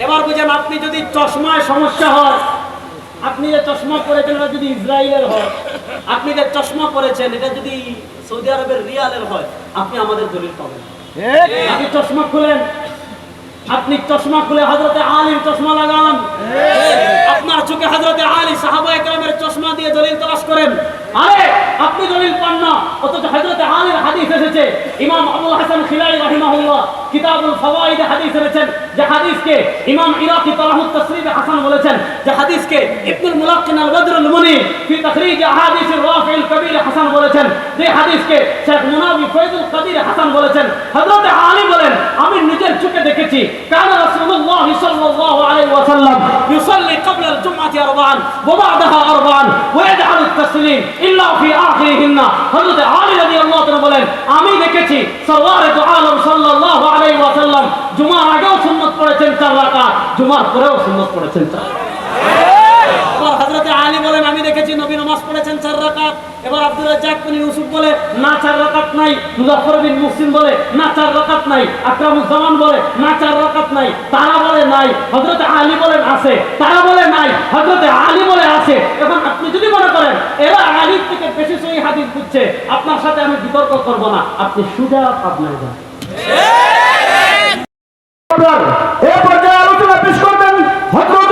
এবার বুঝেন, আপনি যদি চশমায় সমস্যা হয়, আপনি যে চশমা পরেছেন এটা যদি ইসরায়েলের হয়, আপনি যে চশমা পরেছেন এটা যদি সৌদি আরবের রিয়ালের হয়, আপনি আমাদের দলিল পাবেন। আপনি চশমা খুলেন, আপনি চশমা খুলে হযরতে আলীর চশমা লাগান, আপনার চোখে হযরতে আলী সাহাবায়ে কেরামের চশমা দিয়ে দলিল তালাশ করেন। আরে আপনি দলিল পান না, অথচ হযরতে আলীর হাদিস এসেছে। ইমাম আবুল হাসান খিলাই রাহিমাহুল্লাহ কিতাবুল ফাওয়াইদে হাদিস এনেছেন, যে হাদিসকে ইমাম ইরাকি তালাহুত তাসরিবে হাসান বলেছেন, যে হাদিসকে ইবনুল মুলাক্কিন আল বদরুল মুনি ফি তাখরিজ আহাদিসির রাফিউল কবির হাসান বলেছেন, যে হাদিসকে শেখ মুনাবি ফয়জুল কদির হাসান বলেছেন। হযরতে আলী বলেন, আমি নিজের চোখে দেখেছি, কানা রাসূলুল্লাহ সাল্লাল্লাহু আলাইহি ওয়াসাল্লাম ইউসাল্লি ক্বাবলা আল জুমআতি আরবাআন ওয়া বা'দাহা আরবাআন ওয়া ইয়াজআলু আত-তাসলিম ইল্লা ফি আখিরিহিন্না। হযরতে আলী রাদিয়াল্লাহু তাআলা বলেন, আমি দেখেছি সরওয়ারে দু আলম সাল্লাল্লাহু আলাইহি ওয়াসাল্লাম জুমার আগেও সুন্নাত পড়েছেন 4 রাকাত, জুমার পরেও সুন্নাত পড়েছেন 4 রাকাত। এবার হযরতে আলী বলেন, আমি দেখেছি নবী নামাজ পড়েছেন 4 রাকাত। এবার আব্দুর রাজ্জাক বিন ইউসুফ বলে, না 4 রাকাত নাই। মুজাফফর বিন মুসলিম বলে, না 4 রাকাত নাই। আকরামুজ্জামান বলে, না 4 রাকাত নাই। তারা বলে নাই, হযরতে আলী বলেন আছে। তারা বলে নাই, হযরতে আলী বলে আছে। এখন আপনি যদি মনে করেন এরা আলীর থেকে বেশি সহিহ হাদিস বুঝছে, আপনার সাথে আমি বিতর্ক করব না, আপনি সুজা আপনার যান। এই পর্যায়ে আলোচনা পেশ করবেন হযরত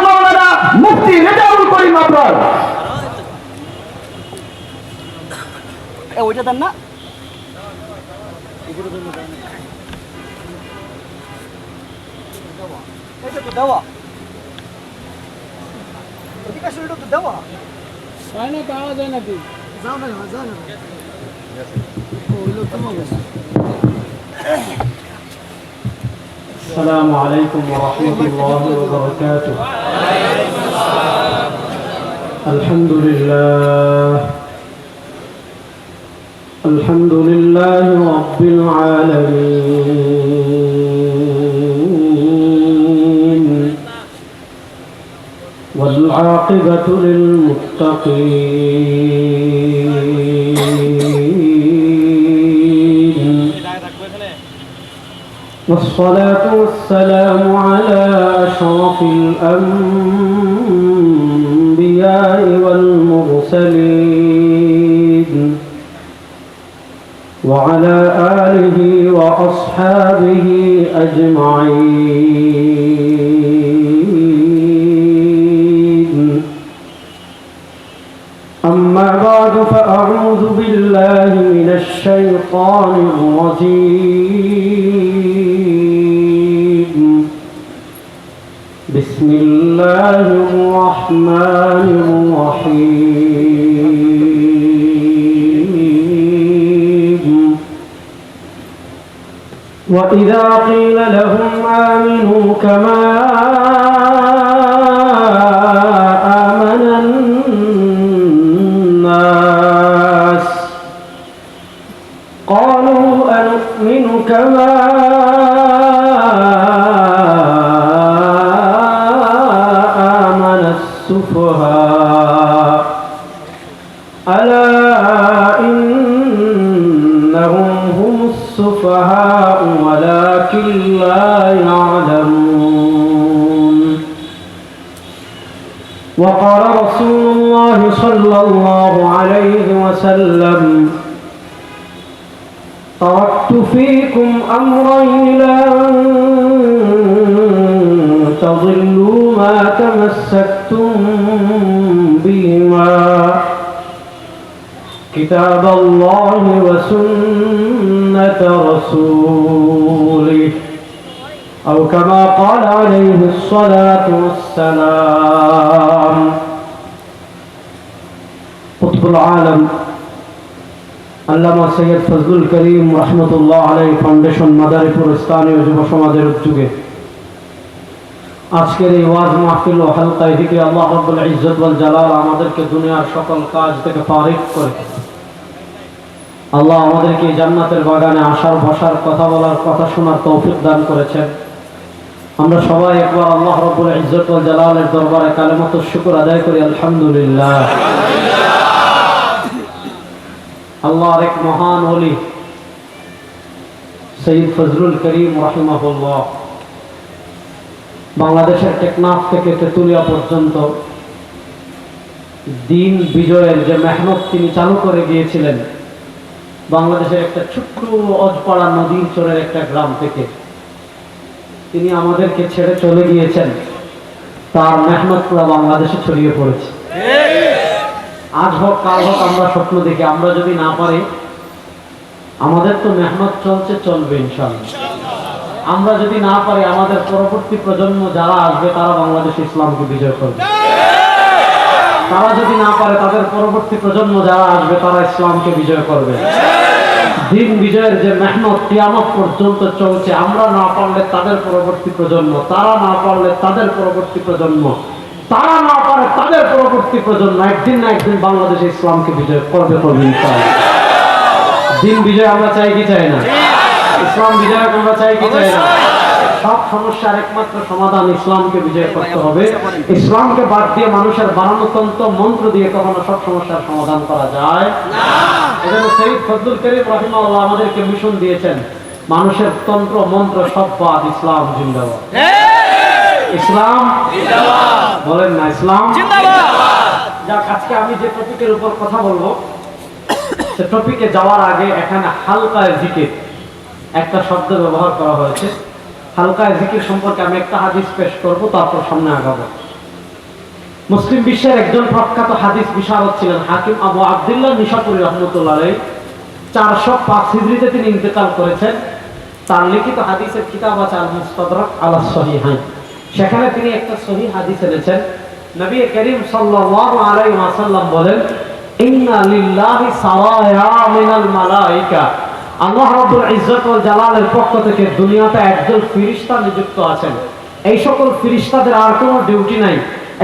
মাওলানা মুফতি রেজাউল করিম আবরার। ওইটা দেন না, এটা তো দেওয়া, ওদিকে শুরু তো দেওয়া হয় না, পাওয়া যায় নাকি? যাও না ওইলো তোমার কাছে। السلام عليكم ورحمة الله وبركاته. الحمد لله رب العالمين، والعاقبة للمتقين، والصلاة والسلام على أشرف الأنبياء والمرسلين، وعلى آله وأصحابه أجمعين. أما بعد، فأعوذ بالله من الشيطان الرجيم. بسم الله الرحمن الرحيم. وإذا قيل لهم آمنوا كما آمن الناس قالوا أنؤمن كما آمن السفهاء ألا إنهم هم السفهاء ولكن لا يعلمون. وقال رسول الله صلى الله عليه وسلم: تركت فيكم أمرين لن تضلوا ما تمسكتم بهما، كتاب الله وسنة رسوله، أو كما قال عليه الصلاة والسلام. قطب العالم আল্লামা সৈয়দ ফজলুল করিম রহমতুল্লাহ আলাইহি ফাউন্ডেশন মাদারীপুর স্থানীয় যুব সমাজের উদ্যোগে আজকের এই ওয়াজ মাহফিল ও হালকায় থেকে আল্লাহ রাব্বুল ইজ্জত ওয়াল জালাল আমাদেরকে দুনিয়ার সকল কাজ থেকে ফারিগ করে আল্লাহ আমাদেরকে জান্নাতের বাগানে আসার বসার কথা বলার কথা শোনার তৌফিক দান করেছেন। আমরা সবাই একবার আল্লাহ রাব্বুল ইজ্জত ওয়াল জালালের দরবারে কালেমাতুশ শুকর আদায় করি, আলহামদুলিল্লাহ। আল্লাহর এক মহান ওলি সৈয়দ ফজলুল করিম রাহিমাহুল্লাহ বাংলাদেশের টেকনাফ থেকে তেতুলিয়া পর্যন্ত দিন বিজয়ের যে মেহনত তিনি চালু করে গিয়েছিলেন, বাংলাদেশের একটা ছোট্ট অজপাড়া নদীর চরের একটা গ্রাম থেকে তিনি আমাদেরকে ছেড়ে চলে গিয়েছেন। তার মেহনত পুরো বাংলাদেশে ছড়িয়ে পড়েছে। আজ হোক কাল হোক আমরা স্বপ্ন দেখি, আমরা যদি না পারি, আমাদের তো মেহনত চলছে, চলবে ইনশাআল্লাহ। আমরা যদি না পারি, আমাদের পরবর্তী প্রজন্ম যারা আসবে তারা বাংলাদেশ ইসলামকে বিজয় করবে। তারা যদি না পারে, তাদের পরবর্তী প্রজন্ম যারা আসবে তারা ইসলামকে বিজয় করবে। দিন বিজয়ের যে মেহনত কিয়ামত পর্যন্ত চলছে, আমরা না পারলে তাদের পরবর্তী প্রজন্ম, তারা না পারলে তাদের পরবর্তী প্রজন্ম, তারা না পারে তাদের পরবর্তী প্রজন্ম একদিন না একদিন বাংলাদেশে ইসলামকে বিজয় করবে ইনশাআল্লাহ। দিন বিজয় আমরা চাই কি চাই না? ইসলাম বিজয় আমরা চাই কি চাই না? সব সমস্যার একমাত্র সমাধান ইসলামকে বিজয় করতে হবে। ইসলামকে বাদ দিয়ে মানুষের বানানো তন্ত্র মন্ত্র দিয়ে কখনো সব সমস্যার সমাধান করা যায় না। এজন্য সৈয়দ ফজলুল করিম রাহিমাহুল্লাহ আমাদেরকে মিশন দিয়েছেন, মানুষের তন্ত্র মন্ত্র সব বাদ, ইসলাম জিন্দাবাদ। ইসলাম জিন্দাবাদ বলেন না, ইসলাম জিন্দাবাদ। যাক, আজকে আমি যে টপিকের উপর কথা বলবো, সে টপিকে যাওয়ার আগে এখানে হালকায় জিকির একটা শব্দ ব্যবহার করা হয়েছে। হালকায় জিকির সম্পর্কে আমি একটা হাদিস পেশ করব, তারপর সামনে আগাবো। মুসলিম বিশ্বের একজন প্রখ্যাত হাদিস বিশারদ ছিলেন হাকিম আবু আব্দুল্লাহ নিশাপুরী রহমতুল্লাহ আলাইহি। 405 হিজরিতে তিনি ইন্তেকাল করেছেন। তার লিখিত হাদিসের কিতাব আছে আল মুস্তাদরাক আলা সহিহাইন। সেখানে তিনি একটা সহিহ হাদিস এনেছেন। নবী করিম সাল্লাল্লাহু আলাইহি ওয়াসাল্লাম বলেন, ইন্না লিল্লাহি সাওয়ায়া মিনাল মালাইকা, আল্লাহ রাব্বুল ইজ্জত ওয়াল জালালের পক্ষ থেকে দুনিয়াতে একজন ফেরেশতা নিযুক্ত আছেন। এই সকল ফেরেশতাদের আর কোনো ডিউটি নাই,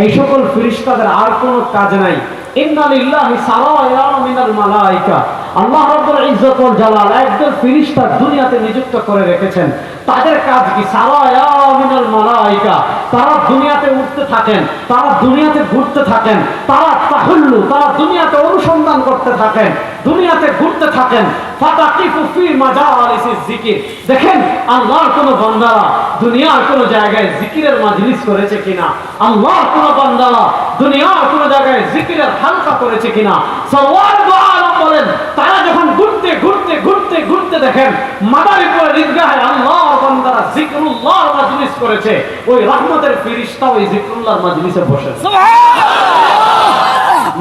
এই সকল ফেরেশতাদের আর কোনো কাজ নাই। ইন্না লিল্লাহি সাওয়ায়া মিনাল মালাইকা, আল্লাহ রাব্বুল ইজ্জত ওয়াল জালাল একজন ফেরেশতা দুনিয়াতে নিযুক্ত করে রেখেছেন। তাদের কাজ কি? সাওয়ায়া মিনাল মালাইকা, তারা দুনিয়াতে উঠতে থাকেন, তারা দুনিয়াতে ঘুরতে থাকেন, তারা তাহুল্লু, তারা দুনিয়াতে অনুসন্ধান করতে থাকেন, দুনিয়াতে ঘুরতে থাকেন। ফাতাকিফু ফি মাজালিসিজ জিকির, দেখেন আল্লাহর কোন বান্দারা দুনিয়ার কোন জায়গায় জিকিরের মাজলিস করেছে কিনা, আল্লাহর কোন বান্দারা দুনিয়ার কোন জায়গায় জিকিরের হালকা করেছে কিনা। সাওয়ারু আলম বলেন, তারা যখন ঘুরতে ঘুরতে ঘুরতে ঘুরতে দেখেন মাদারীপুর ঈদগাহে আল্লাহর বান্দারা জিকরুল্লাহর মাজলিস করেছে, ওই রহমতের ফেরেশতা ওই জিকরুল্লাহর মাজলিসে বসে।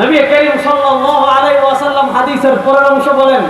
নবী করিম সাল্লাল্লাহু আলাইহি ওয়াসাল্লাম হাদিসের পরের অংশ বলেন,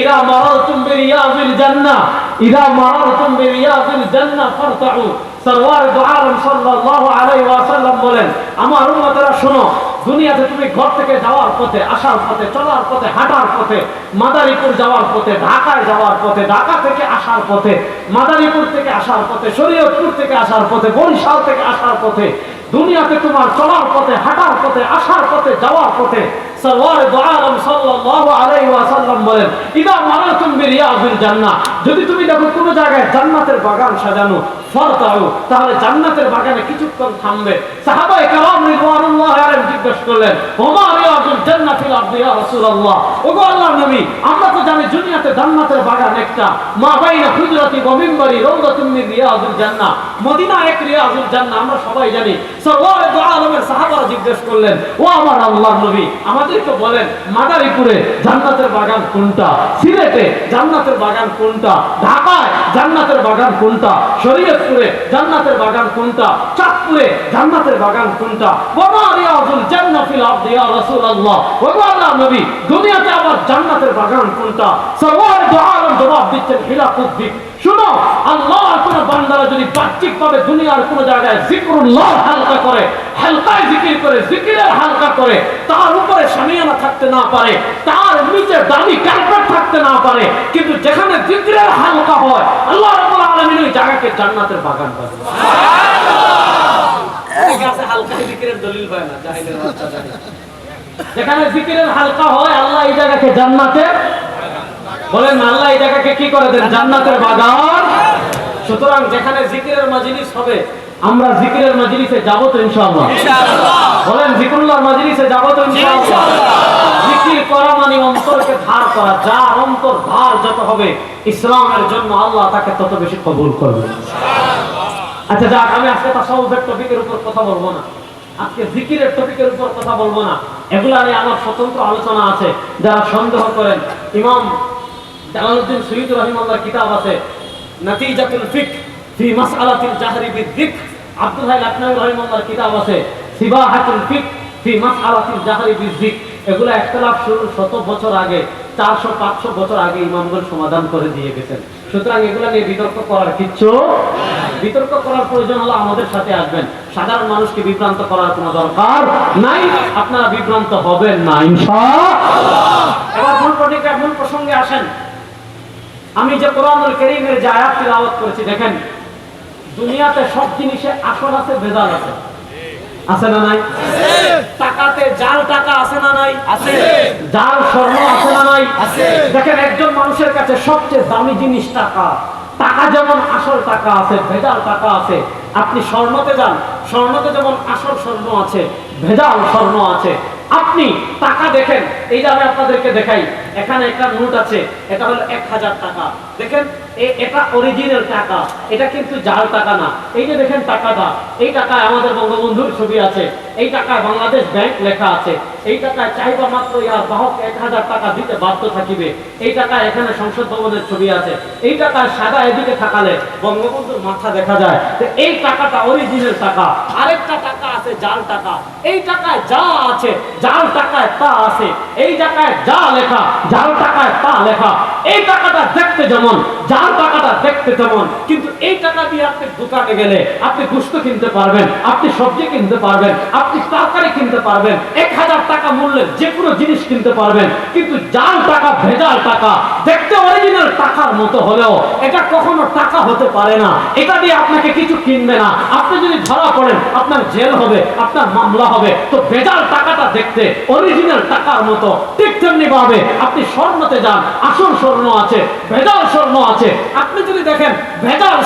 ইদা মারাতুম বিরিয়াজিল জান্নাহ, ইদা মারাতুম বিরিয়াজিল জান্নাহ ফারতাউ। সরওয়ার দু আলম সাল্লাল্লাহু আলাইহি ওয়াসাল্লাম বলেন, আমার উম্মতেরা শোনো, দুনিয়াতে তুমি ঘর থেকে যাওয়ার পথে, আসার পথে, চলার পথে, হাঁটার পথে, মাদারীপুর যাওয়ার পথে, ঢাকায় যাওয়ার পথে, ঢাকা থেকে আসার পথে, মাদারীপুর থেকে আসার পথে, শরীয়তপুর থেকে আসার পথে, বরিশাল থেকে আসার পথে, দুনিয়াতে তোমার চলার পথে, হাঁটার পথে, আসার পথে, যাওয়ার পথে সরওয়ার দু আলম সাল্লাল্লাহু আলাইহি ওয়াসাল্লাম বলেন, ইদা মারাতুম বিরিয়াজিল জান্নাহ, যদি তুমি দেখো কোন জায়গায় জান্নাতের বাগান সাজানো, ফারতাউ, তাহলে জান্নাতের বাগানে কিছুক্ষণ থামবে। সাহাবায়ে কেরাম রিদওয়ানুল্লাহি আলাইহিম জিজ্ঞেস করলেন, ওমা রিয়াজুল জান্নাহ ফিল আরদি ইয়া রাসূলুল্লাহ, ওগো আল্লাহর নবী, আমরা তো জানি দুনিয়াতে জান্নাতের বাগান একটা, মা বাইনা হুজরাতি ওয়া মিনবারি রাওদাতুম মিন রিয়াজিল জান্নাহ, মদিনা এক রিয়াজুল জান্নাহ, আমরা সবাই জানি। সরওয়ার দু আলমের সাহাবারা জিজ্ঞেস করলেন, ও আমার আল্লাহর নবী, আমাদেরকে বলেন মাদারীপুরে জান্নাতের বাগান কোনটা, সিলেটে জান্নাতের বাগান কোনটা, ঢাকায় জান্নাতের বাগান কোনটা, শরীয়তপুরে জান্নাতের বাগান কোনটা, চাঁদপুরে জান্নাতের বাগান কোনটা। ওমা রিয়াজুল জান্নাহ ফিল আরদি ইয়া রাসূলুল্লাহ, ওগো আল্লাহর নবী, দুনিয়াতে আবার জান্নাতের বাগান কোনটা? সরওয়ার দু আলম জবাব দিচ্ছেন, হিলাকুদ দিক। শুনো, আল্লাহর কোন বান্দারা যদি বাহ্যিকভাবে দুনিয়ার কোন জায়গায় জিকরুল্লাহ হালকা করে, হালকায় জিকির করে, জিকিরের হালকা করে, তার উপরে শামিয়ানা থাকতে না পারে, তার নিচে দামি কার্পেট থাকতে না পারে, কিন্তু যেখানে জিকিরের হালকা হয়, আল্লাহ রাব্বুল আলামিন ওই জায়গাকে জান্নাতের বাগান বানায়। সুবহানাল্লাহ। কাছে হালকা জিকিরের দলিল হয় না, জাহিলের বাচ্চা জানে। যেখানে জিকিরের হালকা হয়, আল্লাহ এই জায়গাকে জান্নাতে, বলেন আল্লাহ এই জায়গাকে কি করে দেন? জান্নাতের বাগান। সুতরাং যেখানে জিকিরের মাজলিস হবে, আমরা জিকিরের মাজলিসে যাব তো ইনশাআল্লাহ? বলেন জিকরুল্লাহর মাজলিসে যাব তো ইনশাআল্লাহ? জিকির করা মানে অন্তরকে ধার করা, যার অন্তর ধার যত হবে ইসলামের জন্য আল্লাহ তাকে তত বেশি কবুল করবে। আচ্ছা যাক, আমি আজকে তাসাউফের টপিকের উপর কথা বলবো না, আজকে জিকিরের টপিকের উপর কথা বলবো না। এগুলা নিয়ে আমার স্বতন্ত্র আলোচনা আছে। যারা সন্দেহ করেন, ইমাম জালালউদ্দিন সুয়ুতী রাহিমাহুল্লাহর কিতাব আছে নাতিজাতুল ফিকহ ফি মাসআলাতিল জাহরি বিযিকর, আব্দুল হাই লাকনাউই রাহিমাহুল্লাহর কিতাব আছে সিবাহাতুল ফিকহ ফি মাসআলাতিল জাহরি বিযিকর। এগুলা ইখতিলাফ শুরুর 100 বছর আগে, 400-500 বছর আগে ইমামগণ সমাধান করে দিয়ে গেছেন। সুতরাং এগুলা নিয়ে বিতর্ক করার কিচ্ছু, বিতর্ক করার প্রয়োজন হলে আমাদের সাথে আসবেন। সাধারণ মানুষকে বিভ্রান্ত করার কোনো দরকার নাই, আপনারা বিভ্রান্ত হবেন না ইনশাআল্লাহ। এবার মূল প্রসঙ্গে আসেন। আমি যে কোরআনুল কারীমের যে আয়াত তিলাওয়াত করেছি, দেখেন দুনিয়াতে সব জিনিসে আসল আছে, ভেজাল আছে, আছে না নাই? টাকাতে জাল টাকা আছে না নাই? আছে। জাল স্বর্ণ আছে না নাই? আছে। দেখেন একজন মানুষের কাছে সবচেয়ে দামি জিনিস টাকা। টাকা যেমন আসল টাকা আছে, ভেজাল টাকা আছে। আপনি স্বর্ণতে যান, স্বর্ণতে যেমন আসল স্বর্ণ আছে, ভেজাল স্বর্ণ আছে। আপনি টাকা দেখেন, এই যে আমি আপনাদেরকে দেখাই, এখানে একটা নোট আছে, এটা হলো 1000 টাকা। দেখেন এটা অরিজিনাল টাকা, এটা কিন্তু জাল টাকা না। এই যে দেখেন টাকাটা, এই টাকায় আমাদের বঙ্গবন্ধুর ছবি আছে, এই টাকায় বাংলাদেশ ব্যাংক লেখা আছে, এই টাকায় চাইবা মাত্র ইয়ার বাহক 1000 টাকা দিতে বাধ্য থাকিবে। এই টাকায় এখানে সংসদ ভবনের ছবি আছে, এই টাকায় সাদা এদিকে থাকালে বঙ্গবন্ধুর মাথা দেখা যায়। তো এই টাকাটা অরিজিনাল টাকা। আরেকটা টাকা আছে জাল টাকা, এই টাকায় যা আছে জাল টাকায় তা আছে, এই টাকায় যা লেখা জাল টাকায় তা লেখা। এই টাকাটা দেখতে যেমন, জাল টাকাটা দেখতে তেমন। কিন্তু এই টাকা দিয়ে আপনি দোকানে গেলে আপনি গোশত কিনতে পারবেন, আপনি সবজি কিনতে পারবেন, আপনি তরকারি কিনতে পারবেন, 1000 টাকা মূল্যের যে কোনো জিনিস কিনতে পারবেন। কিন্তু জাল টাকা, ভেজাল টাকা দেখতে অরিজিনাল টাকার মতো হলেও এটা কখনো টাকা হতে পারে না। এটা দিয়ে আপনাকে কিছু কিনবে না। আপনি যদি ধরা পড়েন আপনার জেল হবে, আপনার মামলা হবে। তো ভেজাল টাকাটা দেখতে অরিজিনাল টাকার মতো। ঠিক তেমনি ভাবে আপনি স্বর্ণতে যান, আসল স্বর্ণ আছে, ভেজাল স্বর্ণ আছে। আপনি যদি দেখেন ভেজাল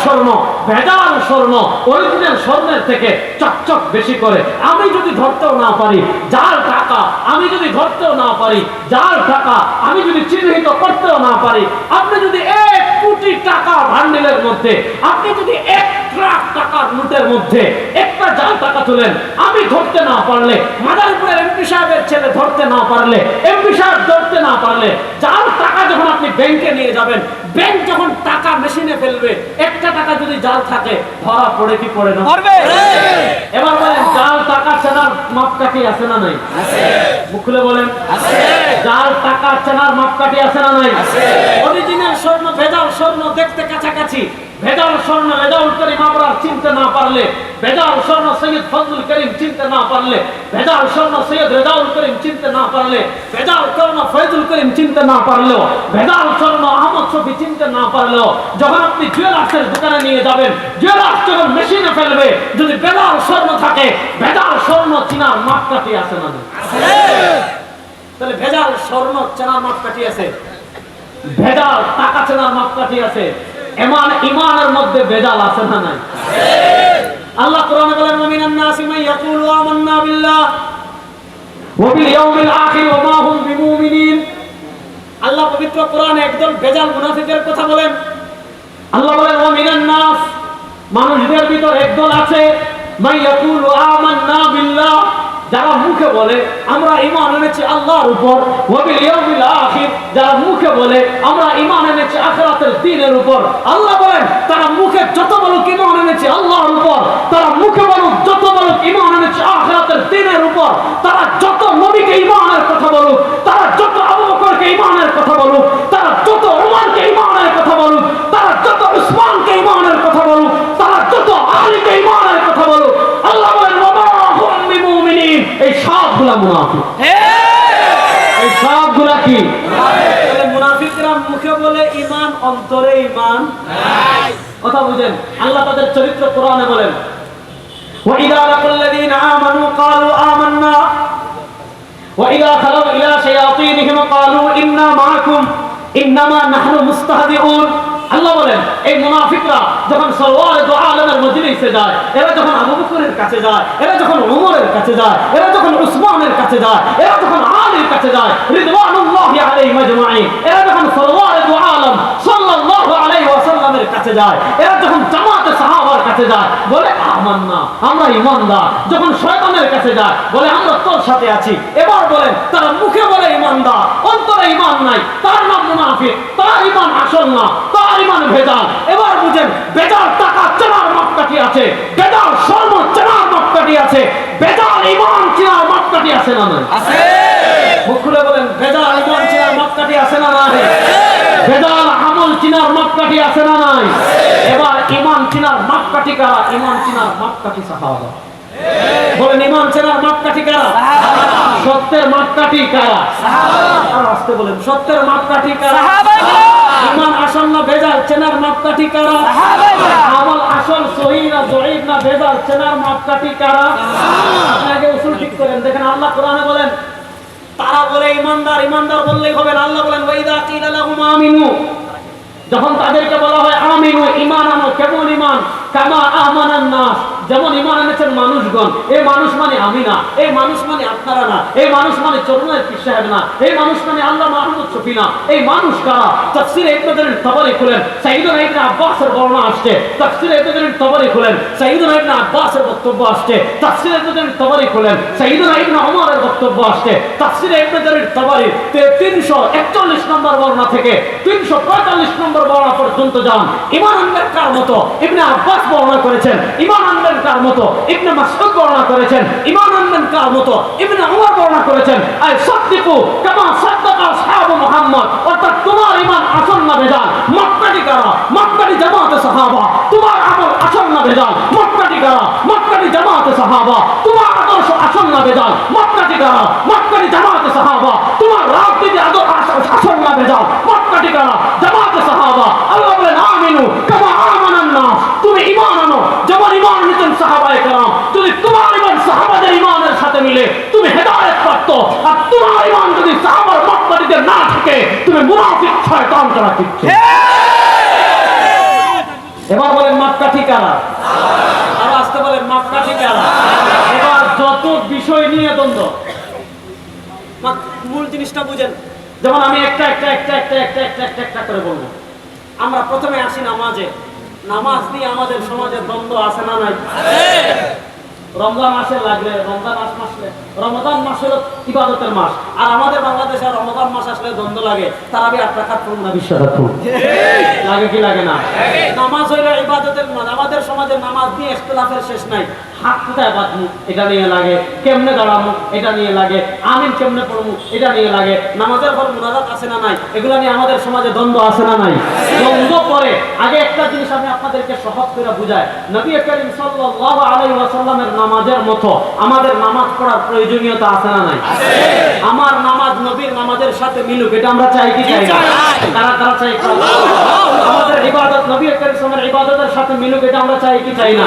স্বর্ণ অরিজিনাল স্বর্ণের থেকে চকচক বেশি করে। আমি যদি ধরতেও না পারি জাল টাকা, আমি যদি ধরতেও না পারি জাল টাকা, আমি যদি চিহ্নিত করতেও না পারি, আপনি যদি 1 কোটি টাকা ভান্ডিলের মধ্যে, আপনি যদি 1 ট্রাক টাকার নোটের মধ্যে একটা জাল টাকা তুলেন, আমি ধরতে না পারলে, মাদারীপুরের এমপি সাহেবের ছেলে ধরতে না পারলে, এমপি সাহেব ধরতে না পারলে, জাল টাকা যখন আপনি ব্যাংকে নিয়ে যাবেন, ব্যাংক যখন টাকা মেশিনে ফেলবে, একটা টাকা যদি জাল থাকে ধরা পড়ে কি পড়ে না? এবার বলেন জাল টাকা চেনার মাপকাঠি আছে না নাই? আছে। মুখ খুলে বলেন আছে। জাল টাকা চেনার মাপকাঠি আছে না নাই? আছে। অরিজিনাল স্বর্ণ, ভেজাল স্বর্ণ দেখতে কাছাকাছি। ভেজাল স্বর্ণ রেজাউল করিম আবরার চিনতে না পারলে, ভেজাল স্বর্ণ সৈয়দ ফজলুল করিম চিনতে না পারলে, ভেজাল স্বর্ণ সৈয়দ রেজাউল করিম চিনতে না পারলে, ভেজাল স্বর্ণ ফয়জুল করিম চিনতে না পারলেও, ভেজাল স্বর্ণ আহমদ শফি চিনতে না পারলেও, যখন আপনি জুয়েলার্সের দোকানে নিয়ে যাবেন, জুয়েলার্স যখন মেশিনে ফেলবে, যদি ভেজাল স্বর্ণ থাকে, ভেজাল স্বর্ণ চিনার মাপকাঠি আছে না? তাহলে ভেজাল স্বর্ণ চেনার মাপকাঠি আছে, ভেজাল টাকা চেনার মাপকাঠি আছে। ইমানের মধ্যে ভেজাল আছে না নাই? আল্লাহ কোরআনে বলেন মুমিনান নাসি মান ইয়াকুলু আমান্না বিল্লাহ ওয়া বিল ইয়াউমিল আখির ওয়া মা হুম বিমুমিনিন। আল্লাহ পবিত্র কোরআনে একদল ভেজাল মুনাফিকের কথা বলেন। আল্লাহ বলেন মুমিনান নাস, মানুষদের ভিতর একদল আছে মান ইয়াকুলু আমান্না বিল্লাহ, যারা মুখে বলে আমরা ঈমান এনেছি আল্লাহর উপর, ওয়া বিল ইয়াউমিল আখির, যারা মুখে বলে আমরা ঈমান এনেছি আখিরাতের দিনের উপর। আল্লাহ বলেন তারা মুখে যত বলুক ঈমান এনেছি আল্লাহর উপর, তারা মুখে বলুক যত বলুক ঈমান এনেছি আখিরাতের দিনের উপর, তারা যত নবীকে ঈমানের কথা বলুক, তারা যত আবু বকরকে ঈমানের কথা বলুক, তারা যত ওমরকে ঈমানের কথা বলুক, তারা যত উসমানকে ঈমানের কথা বলুক, তারা যত আলীকে ঈমানের কথা বলুক, আল্লাহ বলেন ওয়া মা হুম বিমুমিনিন, এই সবগুলা মুনাফিক। এই সবগুলা কি? মুনাফিকরা মুখে বলে ঈমান, অন্তরে ঈমান নাই। কথা বুঝেন? আল্লাহ তাদের চরিত্র কোরআনে বলেন ওয়া ইযা লাকাল্লাযীনা আমানু ক্বালু আমান্না ওয়া ইযা খালাউ ইলা শায়াতিনহিম ক্বালু ইন্না মাআকুম ইন্নামা নাহনু মুস্তাহজিউন। আল্লাহ বলেন এই মুনাফিকরা যখন সরওয়ারে দু আলমের মজলিসে যায়, এরা যখন আবু বকরের কাছে যায়, এরা যখন ওমরের কাছে যায়, এরা যখন উসমানের কাছে যায়, এরা যখন আলীর কাছে যায় রিদওয়ানুল্লাহি আলাইহিম আজমাইন, এরা যখন সরওয়ারে দু আলম সাল্লাল্লাহু আলাইহি ওয়াসাল্লামের রাসূলের কাছে যায়, এরা যখন জামাতে সাহাবার কাছে যায় বলে আমান্না, আমরা ঈমানদার। যখন শয়তানের কাছে যায় বলে আমরা তোর সাথে আছি। এবার বলেন তারা মুখে বলে ঈমানদার, অন্তরে ঈমান নাই, তার নাম মুনাফিক, তার ঈমান আসল না, তার ঈমান ভেজাল। এবার বুঝেন ভেজাল টাকা চেনার মাপকাঠি আছে, ভেজাল স্বর্ণ চেনার মাপকাঠি আছে, ভেজাল ঈমান চেনার মাপকাঠি আছে না নাই? আছে। মুখ খুলে বলেন ভেজাল ঈমান চেনার মাপকাঠি আছে না নাই? ভেজাল আমল চিনার মাপকাঠি আছে না নাই? এবার ঈমান চিনার মাপকাঠি কারা? ঈমান চিনার মাপকাঠি সাহাবা। বলেন ঈমান চিনার মাপকাঠি কারা? সত্যের মাপকাঠি কারা? আর আসতে বলেন সত্যের মাপকাঠি কারা? ঈমান আসল না ভেজাল চেনার মাপকাঠি কারা? আমল আসল সহিহ না জয়ীফ না ভেজাল চেনার মাপকাঠি কারা? আপনি আগে উসুল ঠিক করেন। দেখেন আল্লাহ কোরআনে বলেন তারা বলে ঈমানদার, ঈমানদার বললেই হবে না। আল্লাহ বলেন ওয়াইদা কিলা লাহুম আমিনু, যখন তাদেরকে বলা হয় আমিনু ঈমান আনো, কেমন ঈমান? কামা আমানান নাস, যেমন ঈমান এনেছেন মানুষগণ। এই মানুষ মানে আমি না, এই মানুষ মানে আপনারা না, এই মানুষ মানে চরুনের পীর সাহেব না, এই মানুষ মানে আল্লাহ মাহমুদ শফি না। এই মানুষ কারা? তাফসীরে ইবনে জারীর তাবরী খুলেন, সাইয়্যিদুনা ইবনে আব্বাসের বর্ণনা আসছে। তাফসীরে ইবনে জারীর তাবরী খুলেন, সাইয়্যিদুনা ইবনে আব্বাসের বক্তব্য আসছে। তাফসীরে ইবনে জারীর তাবরী খুলেন, সাইয়্যিদুনা ইবনে ওমরের বক্তব্য আসছে। তাফসীরে ইবনে জারীর তাবরী 341 নম্বর বর্ণনা থেকে 345 নম্বর বর্ণনা পর্যন্ত যান। ঈমান আনবেন কার মতো? ইবনে আব্বাস বর্ণনা করেছেন। ঈমান আনবেন কার মতো? ইবনে মাসউদ বর্ণনা করেছেন। ঈমান আনবেন কার মতো? ইবনে ওমর বর্ণনা করেছেন। আই সাদ্দিকু কামা সাদ্দাকা আসহাবু মুহাম্মদ, অর্থাৎ তোমার ঈমান আসল না ভেজাল মাপকাঠি কারা? মাপকাঠি জামাতে সাহাবা। তোমার আমল আসল না ভেজাল মাপকাঠি কারা? মাপকাঠি জামাতে সাহাবা। তোমার আদর্শ আসল না ভেজাল মাপকাঠি কারা? মাপকাঠি জামাতে সাহাবা। তোমার রাজনীতি আদর্শ আসল না ভেজাল মাপকাঠি কারা? জামাতে সাহাবা। আল্লাহ বলেন আমিনু কামা আমানান নাস, তুমি ঈমান আনো যেমন ঈমান নিতেন সাহাবায়ে কেরাম। যদি তোমার ঈমান সাহাবাদের ঈমানের সাথে মিলে তুমি হেদায়েত প্রাপ্ত, আর তোমার ঈমান যদি সাহাবার মাপকাঠিতে না থাকে তুমি মুনাফিক শয়তান ছাড়া কিচ্ছু। এবার বলেন মাপকাঠি কারা? আর আসতে বলেন মাপকাঠি কারা? এবার যত বিষয় নিয়ে দ্বন্দ্ব, মূল জিনিসটা বুঝেন। যেমন আমি একটা করে বলবো। আমরা প্রথমে আসি নামাজে। নামাজ দিয়ে আমাদের সমাজে দ্বন্দ্ব আছে না নাই? রমজান মাসে লাগলে, রমজান মাস আসলে, রমজান মাস হলো ইবাদতের মাস, আর আমাদের বাংলাদেশে রমজান মাস আসলে দ্বন্দ্ব লাগে। তারাবি 8 রাকাত পড়ুন না 20 রাকাত পড়ুন, লাগে কি লাগে না? নামাজ হইলো ইবাদতের মাস। আমাদের সমাজে নামাজ নিয়ে ইখতিলাফের শেষ নাই। হাত কোথায় বাঁধবো এটা নিয়ে লাগে, কেমনে দাঁড়াবো এটা নিয়ে লাগে, আমিন কেমনে পড়বো এটা নিয়ে লাগে, নামাজের পর মুনাজাত আছে না নাই, এগুলো নিয়ে আমাদের সমাজে দ্বন্দ্ব আছে না নাই? দ্বন্দ্ব পরে আগে একটা জিনিস আমি আপনাদেরকে সহজ করে বুঝাই। নবী করিম সাল্লাল্লাহু আলাইহি ওয়াসাল্লামের নামাজের মতো আমাদের নামাজ পড়ার প্রয়োজনীয়তা আছে না নাই? আমার নামাজ নবীর নামাজের সাথে মিলুক, এটা আমরা চাই কি চাই না? কারা কারা চাই? আমাদের ইবাদত নবী করিম সাল্লাল্লাহু ইবাদতের সাথে মিলুক, এটা আমরা চাই কি চাই না?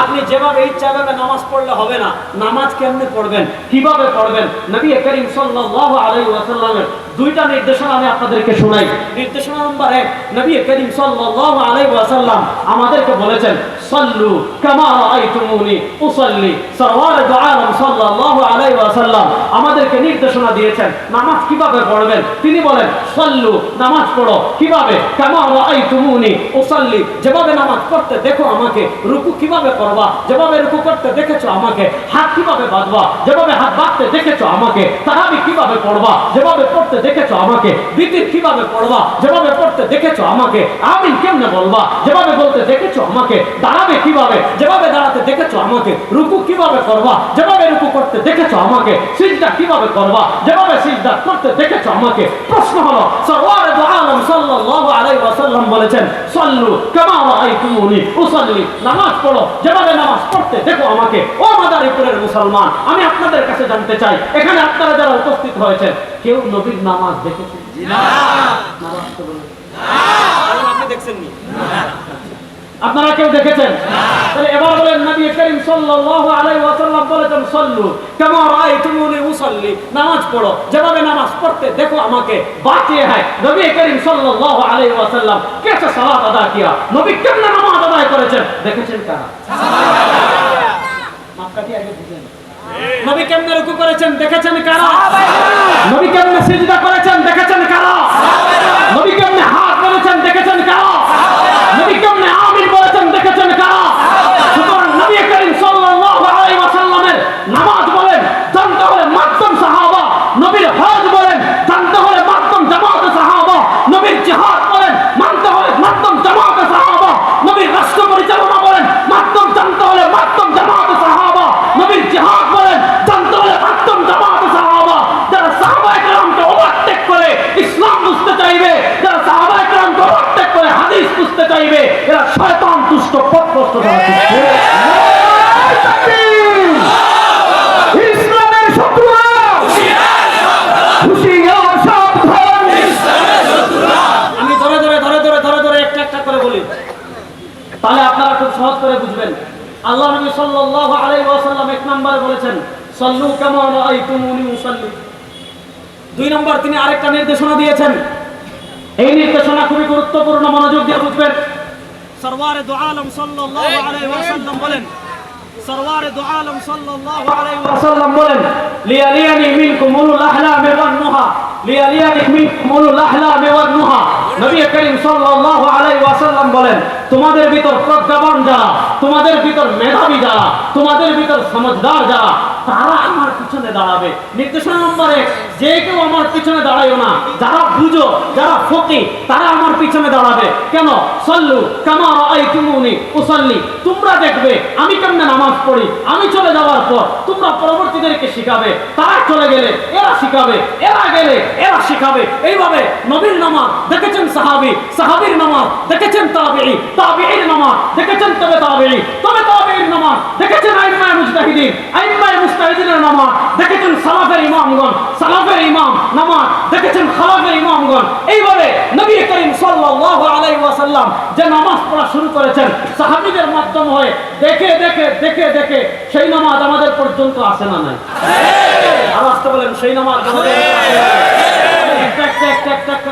আপনি যেভাবে ইচ্ছা নামাজ পড়লে হবে না। নামাজ কেমনে পড়বেন, কিভাবে পড়বেন? নবী করিম সাল্লাল্লাহু আলাইহি ওয়াসাল্লামের দুইটা নির্দেশনা আমি আপনাদেরকে শোনাই। নির্দেশনা নাম্বার 1, নবী করিম সাল্লাল্লাহু আলাইহি ওয়াসাল্লাম আমাদেরকে বলেছেন সাল্লু কামা রাআইতুমুনি উসাল্লি। সরওয়ার দু আলম সাল্লাল্লাহু আলাইহি ওয়াসাল্লাম আমাদেরকে নির্দেশনা দিয়েছেন নামাজ কিভাবে পড়বেন। তিনি বলেন সাল্লু, নামাজ পড়ো কিভাবে? কামা রাআইতুমুনি উসাল্লি, যেভাবে নামাজ পড়তে দেখো আমাকে। রুকু কিভাবে করবা? যেভাবে রুকু করতে দেখেছো আমাকে। হাত কিভাবে বাঁধবা? যেভাবে হাত বাঁধতে দেখেছো আমাকে। তারাবি কিভাবে পড়বা? যেভাবে পড়তে দেখেছো আমাকে। বিতির কিভাবে পড়বা? যেভাবে পড়তে দেখেছো আমাকে। আমিন কেমনে বলবা? যেভাবে বলতে দেখেছো আমাকে। দাঁড়াবে কিভাবে? যেভাবে দাঁড়াতে দেখেছো আমাকে। রুকু কিভাবে করবা? যেভাবে রুকু করতে দেখেছো আমাকে। সিজদা কিভাবে করবা? যেভাবে সিজদা করতে দেখেছো আমাকে। প্রশ্ন হলো সরওয়ার দু আলম সাল্লাল্লাহু আলাইহি ওয়াসাল্লাম বলেছেন সাল্লু কামা রাআইতুমুনি উসাল্লি, নামাজ পড়ো যেভাবে নামাজ পড়তে দেখো আমাকে। ও মাদারীপুরের মুসলমান, আমি আপনাদের কাছে জানতে চাই, এখানে আপনারা যারা উপস্থিত হয়েছেন কেউ নবীর নামাজ দেখেছেন? না। নামাজ তো বলেন না, আপনি দেখছেন নি? আপনারা কেউ দেখেছেন? তাহলে এবার বলেন নবী করিম সাল্লাল্লাহু আলাইহি ওয়াসাল্লাম বলেছেন সাল্লু কামা রাআইতুমুনি উসাল্লি, নামাজ পড়ো যেভাবে নামাজ পড়তে দেখো আমাকে। बात ये है নবী করিম সাল্লাল্লাহু আলাইহি ওয়াসাল্লাম कैसे সালাত আদা किया, নবী কেমনে নামাজ আদায় করেছেন দেখেছেন কারা? সাহাবায়ে। মাপকাঠি আগে বুঝেন। নবী কেমনে রুকু করেছেন দেখেছেন কারা? নবী কেমনে সিজদা করেছেন দেখেছেন কারা? নবী কেমনে হাত করেছেন দেখেছেন কারা? নবী আমিন বলেছেন দেখেছেন কারা? সুতরাং নবী করিম সাল্লাল্লাহু আলাইহি ওয়াসাল্লামের নামাজ বলেন জানতে হলে মাধ্যম সাহাবা, নবীর হজ বলেন জানতে হলে মাধ্যম জামাত সাহাবা, নবীর জিহাদ বলেন মানতে হলে মাধ্যম জামাত সাহাবা, নবীর রাষ্ট্র পরিচালনা বলেন মাধ্যম জানতে হলে মাধ্যম জামাত সাহাবা, নবীর জিহাদ বলেন জানতে হলে মাধ্যম জামাত সাহাবা। যারা সাহাবায়ে কেরামকে ওভারটেক করে ইসলাম বুঝতে চাইবে, যারা সাহাবায়ে কেরামকে ওভারটেক করে হাদিস বুঝতে চাইবে, এরা শয়তান দুষ্ট পথভ্রষ্ট যারা ছিল। ইসলামের শত্রুরা হুঁশিয়ার সাবধান। আমি ধরে ধরে একটা করে বলি, তাহলে আপনারা খুব সহজ করে বুঝবেন। আল্লাহ নবী সাল্লাল্লাহু আলাইহি ওয়াসাল্লাম এক নম্বরে বলেছেন সাল্লু কামা রাআইতুমুনি উসাল্লি। 2 নম্বর তিনি আরেকটা নির্দেশনা দিয়েছেন, এই নির্দেশনা খুবই গুরুত্বপূর্ণ, মনোযোগ দিয়ে বুঝবেন। সরওয়ারে দু আলম সাল্লাল্লাহু আলাইহি ওয়াসাল্লাম বলেন, সরওয়ারে দু আলম সাল্লাল্লাহু আলাইহি ওয়াসাল্লাম বলেন লিয়ালিয়ানি মিনকুমুল আহলামি ওয়ান নুহা, লিয়ালিয়ানি মিনকুমুল আহলামি ওয়ান নুহা। নবী করিম সাল্লাল্লাহু আলাইহি ওয়াসাল্লাম বলেন তোমাদের ভিতর প্রজ্ঞাবান যারা, তোমাদের ভিতর মেধাবী যারা, তোমাদের ভিতর সমঝদার যারা, তারা আমার পিছনে দাঁড়াবে। নির্দেশনা নম্বর 1, যে কেউ আমার পিছনে দাঁড়ায়ও না, যারা বুঝো, যারা ফকি, তারা আমার পিছনে দাঁড়াবে। কেন? সল্লু কামা রাআইতুমুনি উসাল্লি, তোমরা দেখবে আমি কেমনে নামাজ পড়ি, আমি চলে যাওয়ার পর তোমরা পরবর্তীদেরকে শিখাবে, তারা চলে গেলে এরা শিখাবে, এরা গেলে এরা শিখাবে। এইভাবে নবীর নামাজ দেখেছেন সাহাবী, সাহাবীর নামাজ দেখেছেন তাবেঈ, তাবেঈর নামাজ দেখেছেন তবে তাবেঈ, তবে তাবেঈর নামাজ দেখেছেন আইম্মায়ে মুজতাহিদিন, আইম্মায়ে মুজতাহিদিনের নামাজ দেখেছেন সালাফের ইমামগণ, সালাফের ইমাম নামাজ দেখেছেন খালাফের ইমামগণ। এইভাবে নবী করিম সাল্লাল্লাহু আলাইহি ওয়াসাল্লাম যে নামাজ পড়া শুরু করেছেন সাহাবীদের মাধ্যম হয়ে, দেখে দেখে দেখে দেখে সেই নামাজ আমাদের পর্যন্ত আসে না নাই? আর আসতে বলেন সেই নামাজ আমাদের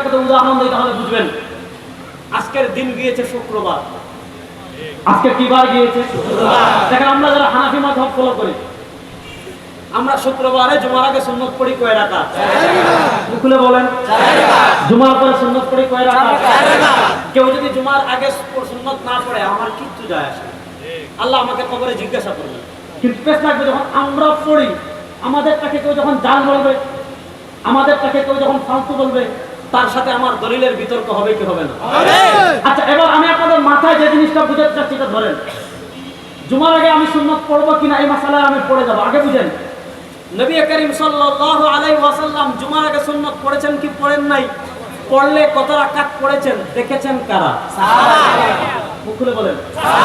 একটা উদাহরণ দিই তাহলে বুঝবেন। আজকের দিন গিয়েছে শুক্রবার, আজকে কি বার গিয়েছে? দেখেন আমরা যারা হানাফি মাযহাব ফলো করি, আমরা শুক্রবারে জুমার আগে সুন্নত পড়ি কয় রাকাত? খুলে বলেন। জুমার পরে সুন্নত পড়ি কয় রাকাত? কেউ যদি জুমার আগে সুন্নত না পড়ে আমার কিচ্ছু যায় আসে না, আল্লাহ আমাকে কবরে জিজ্ঞাসা করবে। কিন্তু পেশ লাগবে যখন আমরা পড়ি, আমাদেরটাকে কেউ যখন জাল বলবে, আমাদেরটাকে কেউ যখন ফালতু বলবে, তার সাথে আমার দলিলের বিতর্ক হবে কি হবে না? আচ্ছা, এবার আমি আপনাদের মাথায় যে জিনিসটা বুঝাতে চাচ্ছি সেটা ধরেন। জুমার আগে আমি সুন্নত পড়বো কিনা এই মাসালায় আমি পড়ে যাবো, আগে বুঝেন। নবী করিম সাল্লাল্লাহু আলাইহি ওয়াসাল্লাম জুমার আগে সুন্নত পড়েছেন কি পড়েন নাই? পড়লে কত রাকাত পড়েছেন দেখেছেন কারা? সাহাবা। মুখ খুলে বলেন।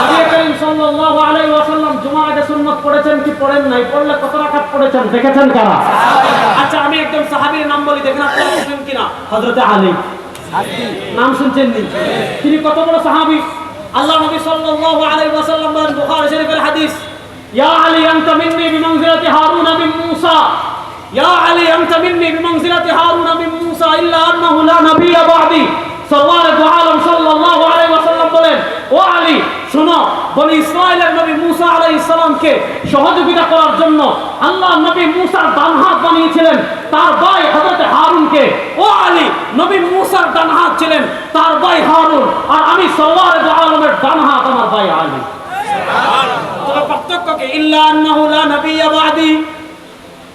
নবী করিম সাল্লাল্লাহু আলাইহি ওয়াসাল্লাম জুমার আগে সুন্নত পড়েছেন কি পড়েন নাই? পড়লে কত রাকাত পড়েছেন দেখেছেন কারা? সাহাবা। আচ্ছা, আমি একজন সাহাবীর নাম বলি, দেখেন আপনারা শুনছেন কিনা? হযরত আলী। নাম শুনছেন নি? তিনি কত বড় সাহাবী! আল্লাহ নবী সাল্লাল্লাহু আলাইহি ওয়াসাল্লাম বলেন বুখারী শরীফের হাদিস, ইয়া আলী আনতা মিন্নি বিমানজিলাতি হারুন মিন মূসা, ইয়া আলী আনতা মিন্নি বিমানজিলাতি হারুন মিন মূসা ইল্লা আন্নাহু লা নাবিয়্যা বা'দি। সরওয়ারে দু আলম সাল্লাল্লাহু আলাইহি ওয়াসাল্লাম বলেন, ও আলী শুনো, বনি ইসরাইলের নবী মূসা আলাইহিস সালামকে সহযোগিতা করার জন্য আল্লাহ নবী মূসার ডান হাত বানিয়েছিলেন তার ভাই হযরত হারুনকে। ও আলী, নবী মূসার ডান হাত ছিলেন তার ভাই হারুন, আর আমি সরওয়ারে দু আলমের ডান হাত আমার ভাই আলী। সুবহানাল্লাহ। তবে পার্থক্য কি? ইল্লা আন্নাহু লা নাবিয়্যা বা'দি।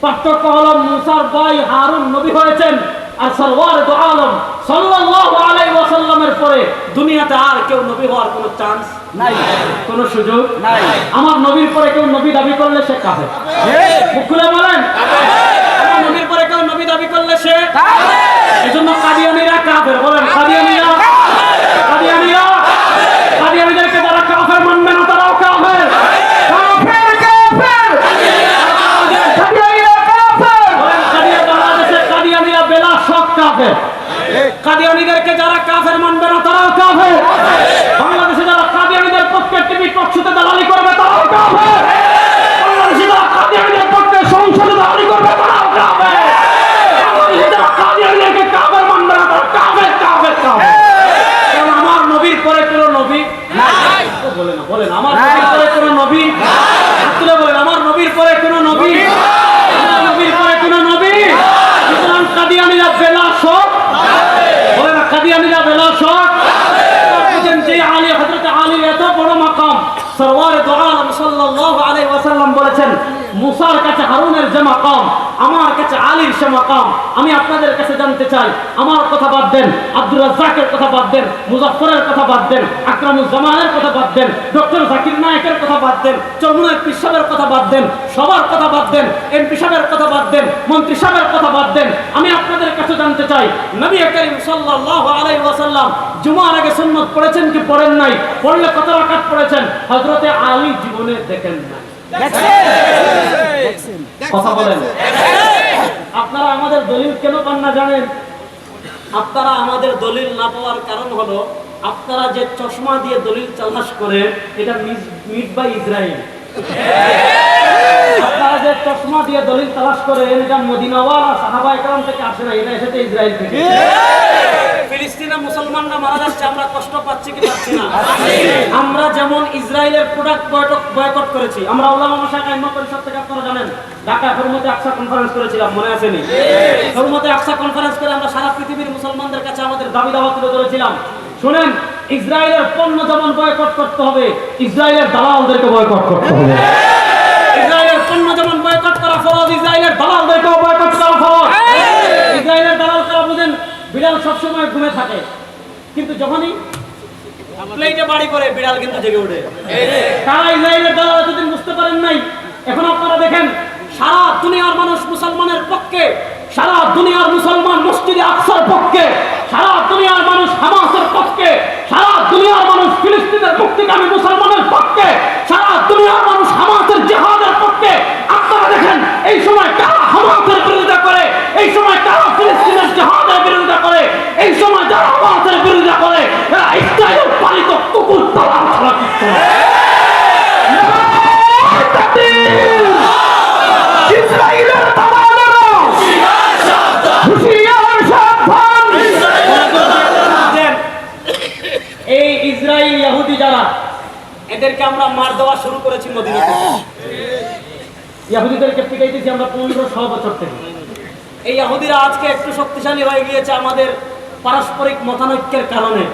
পার্থক্য হলো মূসার ভাই হারুন নবী হয়েছেন, আর সরওয়ারে দু আলম সাল্লাল্লাহু আলাইহি ওয়াসাল্লামের পরে দুনিয়াতে আর কেউ নবী হওয়ার কোনো চান্স নাই, কোনো সুযোগ নাই। আমার নবীর পরে কেউ নবী দাবি করলে সে কাফের। মুখ খুলে বলেন। আমার নবীর পরে কেউ নবী দাবি করলে সে কাফের। এজন্য কাদিয়ানীরা কাফের। বলেন কাদিয়ানীরা, কাদিয়ানীরা, কাদিয়ানীদেরকে যারা কাফের মানবে না তারাও কাফের। কাফের, কাফের, কাদিয়ানীরা কাফের। বলেন কাদিয়া বাংলাদেশে কাদিয়ানীরা বেলা সব কাফের। কাদিয়ানীদেরকে যারা কাফের মানবে না তারাও কাফের। বাংলাদেশে যারা কাদিয়ানীদের পক্ষে টিভি টকশোতে দালালি করবে তারাও কাফের। বাংলাদেশে যারা কাদিয়ানীদের পক্ষে সংসদে দালালি করবে তারাও কাফের। বাংলাদেশে যারা কাদিয়ানীদেরকে কাফের মানবে না তারা কাফের, কাফের। মুসার কাছে হারুনের যে মাকাম, আমার কাছে আলীর সে মাকাম। আমি আপনাদের কাছে জানতে চাই, আমার কথা বাদ দেন, আব্দুর রাজ্জাকের কথা বাদ দেন, মুজাফফরের কথা বাদ দেন, আকরামুজ্জামানের কথা বাদ দেন, ডক্টর জাকির নায়েকের কথা বাদ দেন, চরমুনায় পীর সাহেবের কথা বাদ দেন, সবার কথা বাদ দেন, এমপি সাহেবের কথা বাদ দেন, মন্ত্রী সাহেবের কথা বাদ দেন। আমি আপনাদের কাছে জানতে চাই, নবী করিম সাল্লাল্লাহু আলাইহি ওয়াসাল্লাম জুমার আগে সুন্নাত পড়েছেন কি পড়েন নাই? পড়লে কত রাকাত পড়েছেন? হযরতে আলী জীবনে দেখেন নাই। কথা বলেন। আপনারা আমাদের দলিল কেন পান না জানেন? আপনারা আমাদের দলিল না পাওয়ার কারণ হলো আপনারা যে চশমা দিয়ে দলিল তালাশ করেন এটা মিড বাই ইসরায়েল। আপনারা যে চশমা দিয়ে দলিল তালাশ করেন এটা মদিনাওয়ালা সাহাবা একরাম থেকে আসে না, এটা এসেছে ইসরায়েল থেকে। ফিলিস্তিনে মুসলমানরা মারা যাচ্ছে, আমরা কষ্ট পাচ্ছি কি পাচ্ছি না? আমরা যেমন ইসরায়েলের প্রোডাক্ট বয়কট করেছি। আমরা উলামা মাশায়েখ আইম্মা পরিষদ থেকে আপনারা জানেন ঢাকা হুরমতে আকসা কনফারেন্স করেছিলাম, মনে আছে নি? হুরমতে আকসা কনফারেন্স করে আমরা সারা পৃথিবীর মুসলমানদের কাছে আমাদের দাবি দাওয়া তুলে ধরেছিলাম। শুনেন, ইসরায়েলের পণ্য যেমন বয়কট করতে হবে, ইসরায়েলের দালালদেরকে বয়কট করতে হবে। ইসরায়েলের পণ্য যেমন বয়কট করা ফরজ, ইসরায়েলের দালালদেরকেও বয়কট করা ফরজ। ইসরায়েলের দালাল কারা বুঝেন? বিড়াল সবসময় ঘুমে থাকে, কিন্তু যখনই প্লেটে বাড়ি করে বিড়াল কিন্তু জেগে ওঠে। কারা ইসরায়েলের দালাল এতদিন বুঝতে পারেন নাই? এখন আপনারা দেখেন, সারা দুনিয়ার মানুষ মুসলমানের পক্ষে, সারা দুনিয়ার মুসলমান মসজিদে আকসার পক্ষে, সারা দুনিয়ার মানুষ হামাসের পক্ষে, সারা দুনিয়ার মানুষ ফিলিস্তিনের মুক্তিকামী মুসলমানের পক্ষে, সারা দুনিয়ার মানুষ হামাসের জিহাদের পক্ষে। আপনারা দেখেন এই সময় কারা হামাসের বিরোধিতা করে, এই সময় কারা ফিলিস্তিনের জিহাদের বিরোধিতা করে, এই সময় যারা হামাসের বিরোধিতা করে এরা ইসরায়েল পালিত কুকুর দালাল ছাড়া কিছু না। ইসরায়েলের দালালেরা হুঁশিয়ার সাবধান। এই ইসরায়েল ইহুদি যারা, এদেরকে আমরা মার দেওয়া শুরু করেছি মদিনাতে। ইহুদিদেরকে পিটাইতেছি আমরা 1500 বছর থেকে। এই ইহুদিরা আজকে একটু শক্তিশালী হয়ে গিয়েছে আমাদের পারস্পরিক মতানৈক্যের কারণে।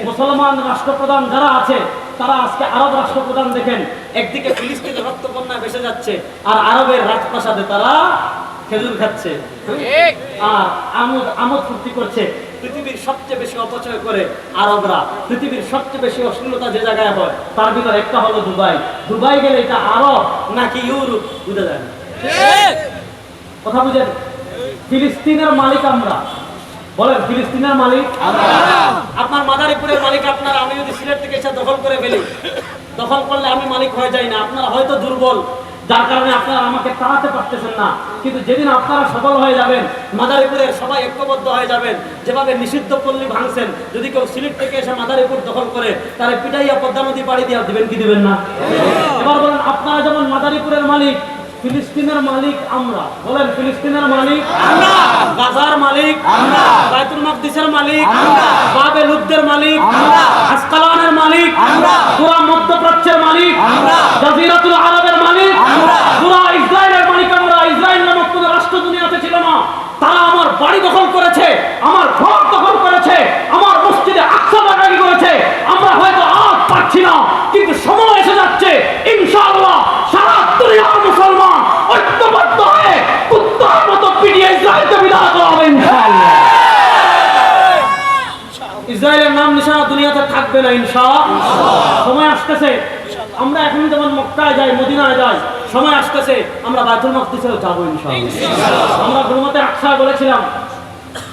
মুসলমান রাষ্ট্রপ্রধান যারা আছে তারা আজকে আরব রাষ্ট্রপ্রধান দেখেন, একদিকে ফিলিস্তিনের রক্তবন্যা ভেসে যাচ্ছে, আর আরবের রাজপ্রাসাদে তারা খেজুর খাচ্ছে আর আমোদ ফুর্তি করছে। পৃথিবীর সবচেয়ে বেশি অপচয় করে আরবরা, পৃথিবীর সবচেয়ে বেশি অশ্লীলতা যে জায়গায় হয় তার ভিতর একটা হলো দুবাই। দুবাই গেলে এটা আরব নাকি ইউরোপ বুঝা যায় না। কথা বুঝেন? ফিলিস্তিনের মালিক আমরা, বলেন ফিলিস্তিনের মালিক আপনার মাদারীপুরের মালিক আপনার। আমি যদি সিলেট থেকে এসে দখল করে ফেলি, দখল করলে আমি মালিক হয়ে যাই না? আপনারা হয়তো দুর্বল, যার কারণে আপনারা আমাকে তাড়াতে পারতেছেন না, কিন্তু যেদিন আপনারা সফল হয়ে যাবেন, মাদারীপুরের সবাই ঐক্যবদ্ধ হয়ে যাবেন। যেভাবে নিষিদ্ধ পল্লী ভাঙছেন, যদি কেউ সিলেট থেকে এসে মাদারীপুর দখল করে তাহলে পিটাইয়া পদ্মা নদী পাড়ি দিয়ে দিবেন কি দিবেন না? এবার বলেন, আপনারা যেমন মাদারীপুরের মালিক, ফিলিস্তিনের মালিক আমরা। বলেন ফিলিস্তিনের মালিক আমরা, গাজার মালিক আমরা, বাইতুল মাকদিসের মালিক আমরা, বাবে লুদ্দের মালিক আমরা, আসকালানের মালিক আমরা, পুরা মধ্যপ্রাচ্যের মালিক আমরা, জাজিরাতুল আরবের মালিক আমরা, পুরা ইসরায়েলের মালিক আমরা। ইসরায়েল নামক কোনো রাষ্ট্র দুনিয়াতে ছিল না, তারা আমার বাড়ি দখল করেছে, আমার ঘর দখল করেছে, আমার মসজিদে আকসা দাগানি করেছে। আমরা হয়তো আজ পাচ্ছি না, কিন্তু সময় এসে যাচ্ছে ইনশাআল্লাহ সারা দুনিয়ার মুসলমান ঐক্যবদ্ধ হয়ে কুত্তার মতো পিটিয়ে ইসরায়েলকে বিদায় করা হবে ইনশাআল্লাহ। ইসরায়েলের নাম নিশানা দুনিয়াতে থাকবে না ইনশাআল্লাহ। সময় আসতেছে, আমরা এখন যেমন মক্কায় যাই, মদিনায় যাই, সময় আসতেছে আমরা বাইতুল মাকদিসেও যাবো ইনশাআল্লাহ। আমরা হুরমতে আকসা বলেছিলাম,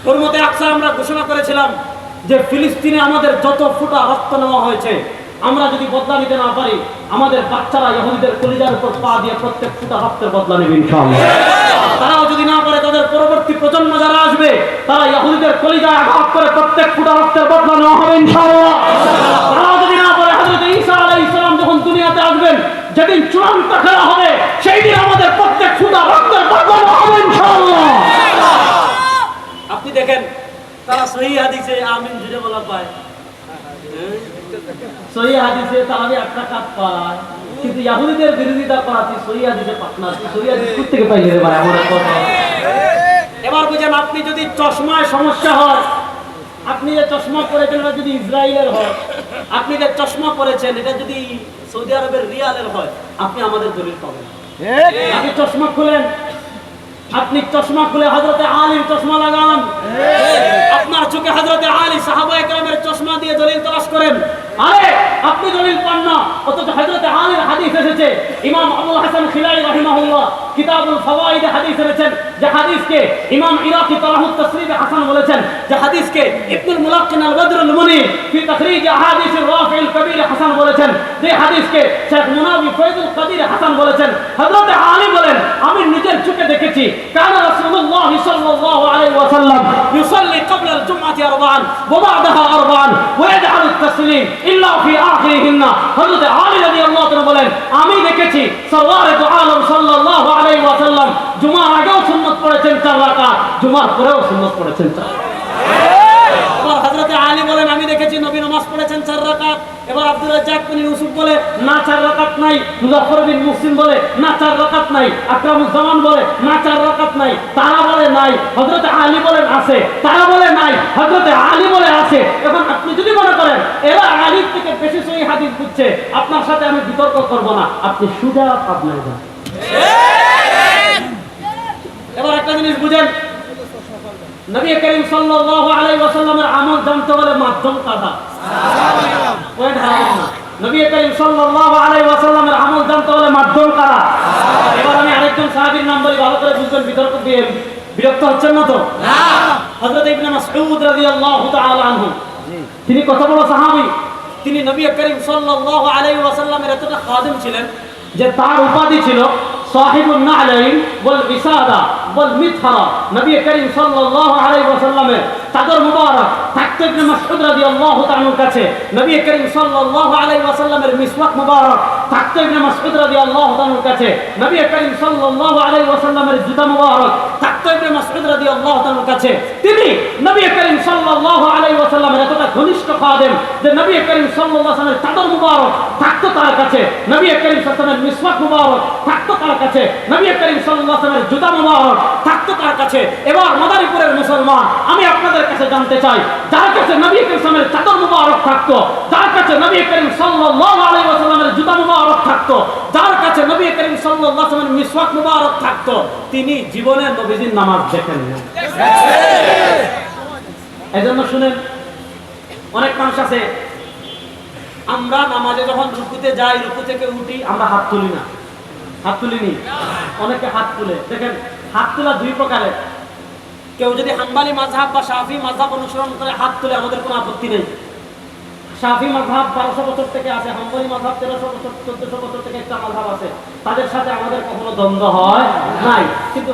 হুরমতে আকসা আমরা ঘোষণা করেছিলাম যে ফিলিস্তিনে আমাদের যত ফুটা রক্ত নেওয়া হয়েছে, আমরা যদি বদলা নিতে না পারি, আমাদের বাচ্চারা ইহুদিদের কলিজার উপর পা দিয়ে প্রত্যেক ফুটা রক্তের বদলা নেবে ইনশাআল্লাহ। তারাও যদি না পারে, তাদের পরবর্তী প্রজন্ম যারা আসবে তারা ইহুদিদের কলিজায় আঘাত করে প্রত্যেক ফুটা রক্তের বদলা নেওয়া হবে ইনশাআল্লাহ। তারাও যদি না পারে, হযরত ঈসা আলাইহিস সালাম যখন দুনিয়াতে আসবেন, যেদিন চূড়ান্ত খেলা হবে, সেই দিন আমাদের প্রত্যেক ফুটা রক্তের বদলা নেওয়া হবে ইনশাআল্লাহ। আপনি দেখেন, তারা সহিহ হাদিসে আমিন জুড়ে বলা পায়, সহিহ হাদিসে তারাবি 8 রাকাত পায়, কিন্তু ইহুদিদের বিরোধিতা করাতে সহিহ হাদিসে পাতনা। সহিহ হাদিস কোথা থেকে পাইলে রে ভাই? আমার কথা এবার বুঝেন, আপনি যদি চশমায় সমস্যা হয়, আপনি যে চশমা পরেছেন এটা যদি ইসরায়েলের হয়, আপনি যে চশমা পরেছেন এটা যদি সৌদি আরবের রিয়ালের হয়, আপনি আমাদের দলিল পাবেন। আপনি চশমা খুলেন, আপনি চশমা খুলে হযরতে আলীর চশমা লাগান, আপনার চোখে হযরতে আলী সাহাবায়ে কেরামের চশমা দিয়ে দলিল তালাশ করেন। আরে আপনি দলিল পান না, অথচ হযরতে আলীর হাদিস এসেছে। ইমাম আবুল হাসান খিলাই রাহিমাহুল্লাহ কিতাবুল ফাওয়াইদে হাদিস এনেছেন, যে হাদিসকে ইমাম ইরাকি তালাহুত তাসরিবে হাসান বলেছেন, যে হাদিসকে ইবনুল মুলাক্কিন আল বদরুল মুনির ফি তাখরিজ আহাদিসির রাফিউল কবির হাসান বলেছেন, যে হাদিসকে শেখ মুনাবি ফয়জুল কদির হাসান বলেছেন। হযরতে আলী বলেন, আমি নিজের চোখে দেখেছি, কানা রাসূলুল্লাহ সাল্লাল্লাহু আলাইহি ওয়াসাল্লাম ইউসাল্লি ক্বাবলা আল জুমআতি আরবাআন ওয়া বা'দাহা আরবাআন ওয়া ইয়াজআলু আত-তাসলিম ইল্লা ফি আখিরিহিন্না। হযরতে আলী রাদিয়াল্লাহু তাআলা বলেন, আমি দেখেছি সরওয়ারে দু আলম সাল্লাল্লাহু আলাইহি ওয়াসাল্লাম জুমার আগেও সুন্নাত পড়েছেন 4 রাকাত, জুমার পরেও সুন্নাত পড়েছেন 4 রাকাত। এবার হযরতে আলী বলেন, আমি দেখেছি নবী নামাজ পড়েছেন 4 রাকাত। এবার আব্দুল রাজ্জাক বিন ইউসুফ বলে, না 4 রাকাত নাই। মুজাফফর বিন মুহসিন বলে, না 4 রাকাত নাই। আকরামুজ্জামান বলে, না 4 রাকাত নাই। তারা বলে নাই, হযরতে আলী বলেন আছে। তারা বলে নাই, হযরতে আলী বলে আছে। এখন আপনি যদি মনে করেন এরা আলী থেকে বেশি সহিহ হাদিস বুঝছে, আপনার সাথে আমি বিতর্ক করব না, আপনি সুজা আপনার যান। এবার একটা জিনিস বুঝেন, নবী করিম সাল্লাল্লাহু আলাইহি ওয়াসাল্লামের আমল জানতে হলে মাধ্যম কাদা পয়েন্ট হারাবেন না। নবী করিম সাল্লাল্লাহু আলাইহি ওয়াসাল্লামের আমল জানতে হলে মাধ্যম কাদা। এবার আমি আরেকজন সাহাবীর নাম বলি, ভালো করে বুঝবেন, বিতর্ক দিয়ে বিরক্ত হচ্ছেন না তো? না। হযরত ইবনে মাসউদ রাদিয়াল্লাহু তাআলা আনহু, তিনি কত বড় সাহাবী, তিনি নবী করিম সাল্লাল্লাহু আলাইহি ওয়াসাল্লামের এতটা খাদেম ছিলেন যে তার উপাধি ছিল সাহিবুন নালাইন ওয়াল বিসাদা ওয়াল মিতহারা। নবী করিম সাল্লাল্লাহু আলাইহি ওয়াসাল্লামের চাদর মুবারক থাকতো ইবনে মাসউদ রাদিয়াল্লাহু তাআলার কাছে। নবী করিম সাল্লাল্লাহু আলাইহি ওয়াসাল্লামের মিসওয়াক মুবারক থাকতো ইবনে মাসউদ রাদিয়াল্লাহু তাআলার কাছে। নবী করিম সাল্লাল্লাহু আলাইহি ওয়াসাল্লামের জুতা মুবারক থাকতো ইবনে মাসউদ রাদিয়াল্লাহু তাআলার কাছে। তিনি নবী করিম সাল্লাল্লাহু আলাইহি ওয়াসাল্লামের এতটা ঘনিষ্ঠ খাদেম যে নবী করিম সাল্লাল্লাহু আলাইহি ওয়াসাল্লামের চাদর মুবারক থাকতো তার কাছে, নবী করিম সাল্লাল্লাহু আলাইহি ওয়াসাল্লামের মিসওয়াক মুবারক থাকতো তার কাছে, নবী করিম সাল্লাল্লাহু আলাইহি ওয়াসাল্লামের জুতা মুবারক থাকতো তার কাছে। এবার মাদারীপুরের মুসলমান, আমি আপনাদের কাছে জানতে চাই, যার কাছে নবী করিম সাল্লাল্লাহু আলাইহি ওয়াসাল্লামের চাদর মুবারক থাকতো, যার কাছে নবী করিম সাল্লাল্লাহু আলাইহি ওয়াসাল্লামের জুতা মুবারক থাকতো, যার কাছে নবী করিম সাল্লাল্লাহু আলাইহি ওয়াসাল্লামের মিসওয়াক মুবারক থাকতো, তিনি জীবনে নবীজির নামাজ দেখেন না। এজন্য শুনেন, অনেক মানুষ আছে, আমরা নামাজে যখন রুকুতে যাই, রুকু থেকে উঠি, আমরা হাত তুলি না, হাত তুলিনি। অনেকে হাত তুলে। দেখেন, হাত তোলা 2 প্রকারের। কেউ যদি হাম্বলি মাযহাব বা শাফি মাযহাব অনুসরণ করে হাত তুলে, আমাদের কোনো আপত্তি নেই। শাফি মাযহাব 1200 বছর থেকে আছে, হাম্বলি মাযহাব 1300 বছর 1400 বছর থেকে একটা মাযহাব আছে, তাদের সাথে আমাদের কখনো দ্বন্দ্ব হয় নাই। কিন্তু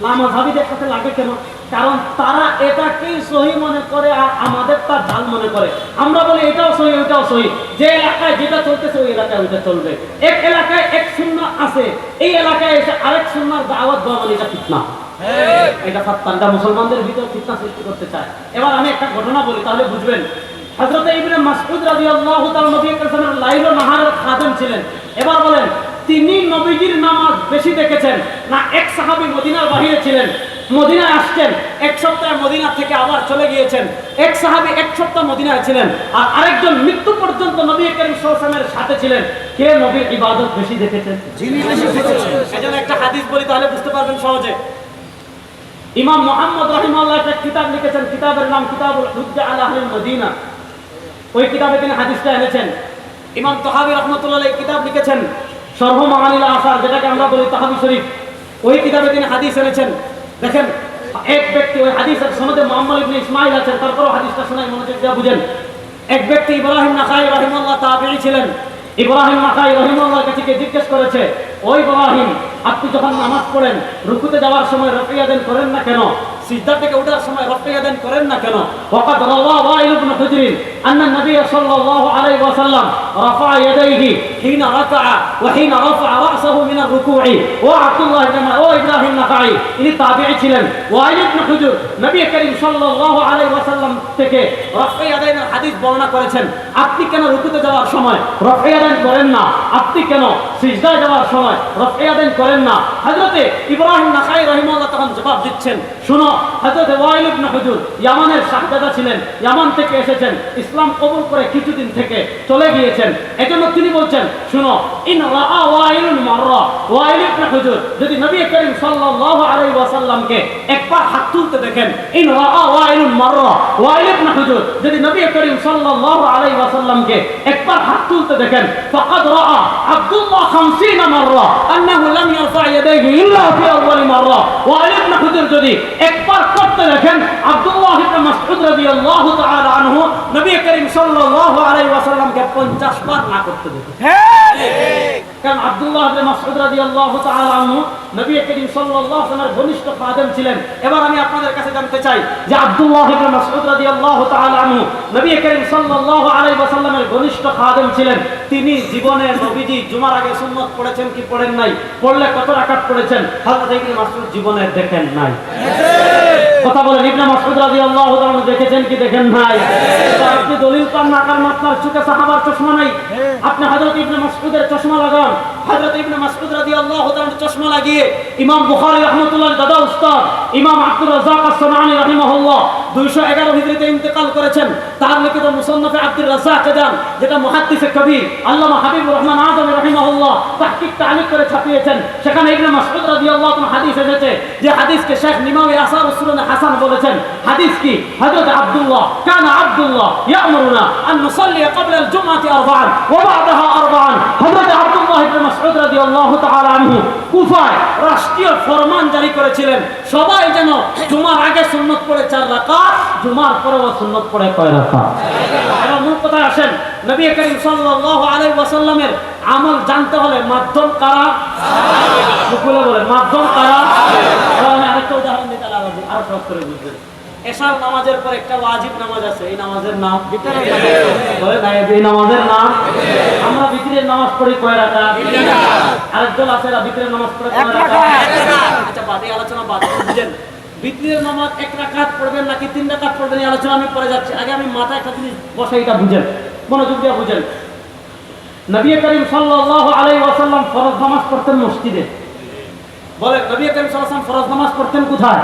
লামাযহাবীদের সাথে লাগে কেন? কারণ তারা এটাকেই সহি মনে করে আর আমাদেরটা জাল মনে করে। আমরা বলি এটাও সহি, ওটাও সহি। যে এলাকায় যেটা চলতেছে ওই এলাকায় ওইটা চলবে। এক এলাকায় এক সুন্নাহ আছে, এই এলাকায় এসে আরেক সুন্নাহর দাওয়াত দেওয়া মানে এটা ফিতনা। এটা ফাত্তানটা মুসলমানদের ভিতর ফিতনা সৃষ্টি করতে চায়। এবার আমি একটা ঘটনা বলি, তাহলে বুঝবেন। হযরত ইবনে মাসউদ রাদিয়াল্লাহু তাআলা নবী কারীমের লাইল ও নাহারের খাদেম ছিলেন। এবার বলেন, তিনি নবীজির নামাজ বেশি দেখেছেন না এক সাহাবী মদিনার বাইরে ছিলেন, মদিনায় আসছেন, 1 সপ্তাহ মদিনা থেকে আবার চলে গিয়েছেন। এক সাহাবী 1 সপ্তাহ মদিনায় ছিলেন, আর আরেকজন মৃত্যু পর্যন্ত নবী করিম সাল্লাল্লাহু আলাইহি ওয়াসাল্লামের সাথে ছিলেন। কে নবীর ইবাদত বেশি দেখেছেন? যিনি বেশি দেখেছেন। এজন্য একটা হাদিস বলি, তাহলে বুঝতে পারবেন সহজে। ইমাম মুহাম্মদ রাহিমাহুল্লাহ একটা কিতাব লিখেছেন, কিতাবের নাম কিতাবুল হুজ্জা আলা আহলিল মদিনা। ওই কিতাবে তিনি হাদিসটা এনেছেন। ইমাম তাহাবী রাহমাতুল্লাহ আলাইহি কিতাব লিখেছেন শরহ মাআনিল আসার, যেটাকে আমরা বলি তাহাবী শরীফ। ওই কিতাবে তিনি হাদিস এনেছেন। দেখেন, এক ব্যক্তি, ওই হাদিসের সনদে মুহাম্মদ ইবনে ইসমাঈল আছেন, তারপরও হাদিসটা শোনাই, মনোযোগ দিয়ে বুঝেন। এক ব্যক্তি ইব্রাহিম নাখাই রাহিমাহুল্লাহ তাবিঈ ছিলেন। ইব্রাহিম নাখাই রাহিমাহুল্লাহর কাছে জিজ্ঞেস করেছে, ও ইব্রাহিম, আপনি যখন নামাজ পড়েন, রুকুতে যাওয়ার সময় রফি ইয়াদান করেন না কেন? সিজদা থেকে ওঠার সময় রফি ইয়াদান করেন না কেন? ওয়াকাদ রাওয়া ওয়াইল ইবনে হুজর আন্না নবী সাল্লাল্লাহু আলাইহি ওয়াসাল্লাম রাফা ইয়াদাইহি হিনা রাকা'a ওয়া হিনা রাফা রা'সাহু মিন আর-রুকু'i। ও আব্দুল্লাহ ইবনে, ও ইব্রাহিম নাখাই, ইনি তাবিঈ ছিলেন। ওয়াইল ইবনে হুজর নবী করিম সাল্লাল্লাহু আলাইহি ওয়াসাল্লাম থেকে রফি ইয়াদাইনের হাদিস বর্ণনা করেছেন। আপনি কেন রুকুতে যাওয়ার সময় রফি ইয়াদান করেন না? আপনি কেন সিজদায় যাওয়ার সময় রফি ইয়াদান করেন না? হযরতে ইব্রাহিম নাখাই রাহিমাহুল্লাহ তখন জবাব দিচ্ছেন, শুনো, হযরত ওয়াইল ইবনে হুজর ইয়ামানের শাহজাদা ছিলেন, ইয়ামান থেকে এসেছেন, ইসলাম কবুল করে কিছুদিন থেকে চলে গিয়েছেন। এজন্য তিনি বলছেন, শুনো, ইন রাআ ওয়াইলুন মাররা ওয়াইল ইবনে হুজর যদি নবী করিম সাল্লাল্লাহু আলাইহি ওয়াসাল্লামকে একবার হাত তুলতে দেখেন, ইন রাআ ওয়াইলুন মাররা, ওয়াইল ইবনে হুজর যদি নবী করিম সাল্লাল্লাহু আলাইহি ওয়াসাল্লামকে একবার হাত তুলতে দেখেন, ফাকাদ রাআ আব্দুল্লাহ 50 মাররা আন্নাহু লাম ইয়ারফা ইয়াদাইহি ইল্লা ফি আউয়াল মাররা। ওয়াইল ইবনে হুজর যদি একবার করতে দেখেন, আব্দুল্লাহ ইবনে মাসউদ রাদিয়াল্লাহু তাআলা আনহু নবী করিম সাল্লাল্লাহু আলাইহি ওয়াসাল্লামকে 50 বার না করতে দেখেন। কারণ আব্দুল্লাহ ইবনে মাসউদ রাদিয়াল্লাহু তাআলা আনহু নবী করিম সাল্লাল্লাহু আলাইহি ওয়াসাল্লামের ঘনিষ্ঠ খাদেম ছিলেন। এবার আমি আপনাদের কাছে জানতে চাই যে আব্দুল্লাহ ইবনে মাসউদ রাদিয়াল্লাহু তাআলা আনহু নবী করিম সাল্লাল্লাহু আলাইহি ওয়াসাল্লামের ঘনিষ্ঠ খাদেম ছিলেন। তিনি জীবনে নবীজি জুমার আগে সুন্নাত পড়েছেন কি পড়েন নাই? পড়লে কত রাকাত পড়েছেন? হযরত ইবনে মাসউদ জীবনে দেখেন নাই। কথা বলেন, ইবনে মাসউদ রাদিয়াল্লাহু তাআলা দেখেছেন কি দেখেন নাই? আপনি দলিল পান না, কারণ আপনার চোখে সাহাবার চশমা নাই। আপনি হযরত ইবনে মাসউদের চশমা লাগান। হযরত ইবনে মাসউদ রাদিয়াল্লাহু তাআলা চশমা লাগিয়ে ইমাম বুখারী রাহমাতুল্লাহ দাদা উস্তাদ ইমাম আব্দুর রাজ্জাক আস-সানানী রাহিমাহুল্লাহ 211 হিজরিতে ইন্তেকাল করেছেন। তার লিখিত মুসান্নাফে আব্দুর রাজ্জাক যান, যেটা মুহাদ্দিসে কবির আল্লামা হাবিবুর রহমান আযমি রাহিমাহুল্লাহ তাহকিক তালিক করে ছাপিয়েছেন। সেখানে ইবনে মাসউদ রাদিয়াল্লাহু তাআলা হাদিস এসেছে, যে হাদিসকে শেখ নিমাওয়ী আসার উসুলুন হাসান বলেছেন। হাদিস কি? হযরত আব্দুল্লাহ কানা আব্দুল্লাহ ইয়ামুরুনা আন নুসাল্লি ক্বাবলা আল-জুমআতি আরবাআন ওয়া বা'দাহা আরবাআন। হযরত আব্দুল্লাহ ইবনে মাসউদ রাদিয়াল্লাহু তাআলা আনহু কুফায় রাষ্ট্রীয় ফরমান জারি করেছিলেন, সবাই যেন জুমার আগে সুন্নাত পড়ে 4 রাকাত, জুমার পরেও সুন্নাত পড়ে কয় রাকাত। এবার মূল কথায় আসেন, নবী করিম সাল্লাল্লাহু আলাইহি ওয়াসাল্লামের আমল জানতে হলে মাধ্যম কারা? সকলে বলেন মাধ্যম কারা? আমি আরেকটা উদাহরণ দিতে লাগবো, আরো সহজ করে বুঝবেন। এশার নামাজের পর একটা ওয়াজিব নামাজ আছে, এই নামাজের নাম বলে না, এই নামাজের নাম আমরা বিতরের নামাজ পড়ি কয় রাকাত? আরেকজন আছে বিতরের নামাজ পড়ে কয় রাকাত? আচ্ছা বাদে আলোচনা বাদ বুঝেন, বিতরের নামাজ 1 রাকাত পড়বেন নাকি 3 রাকাত পড়বেন এই আলোচনা আমি পরে যাচ্ছি। আগে আমি মাথায় একটা জিনিস বসে এটা বুঝেন, মনোযোগ দিয়ে বুঝেন। নবী করিম সাল্লাল্লাহু আলাইহি ওয়াসাল্লাম ফরজ নামাজ পড়তেন মসজিদে। বলে নবী করিম সাল্লাল্লাহু আলাইহি ওয়াসাল্লাম ফরজ নামাজ পড়তেন কোথায়?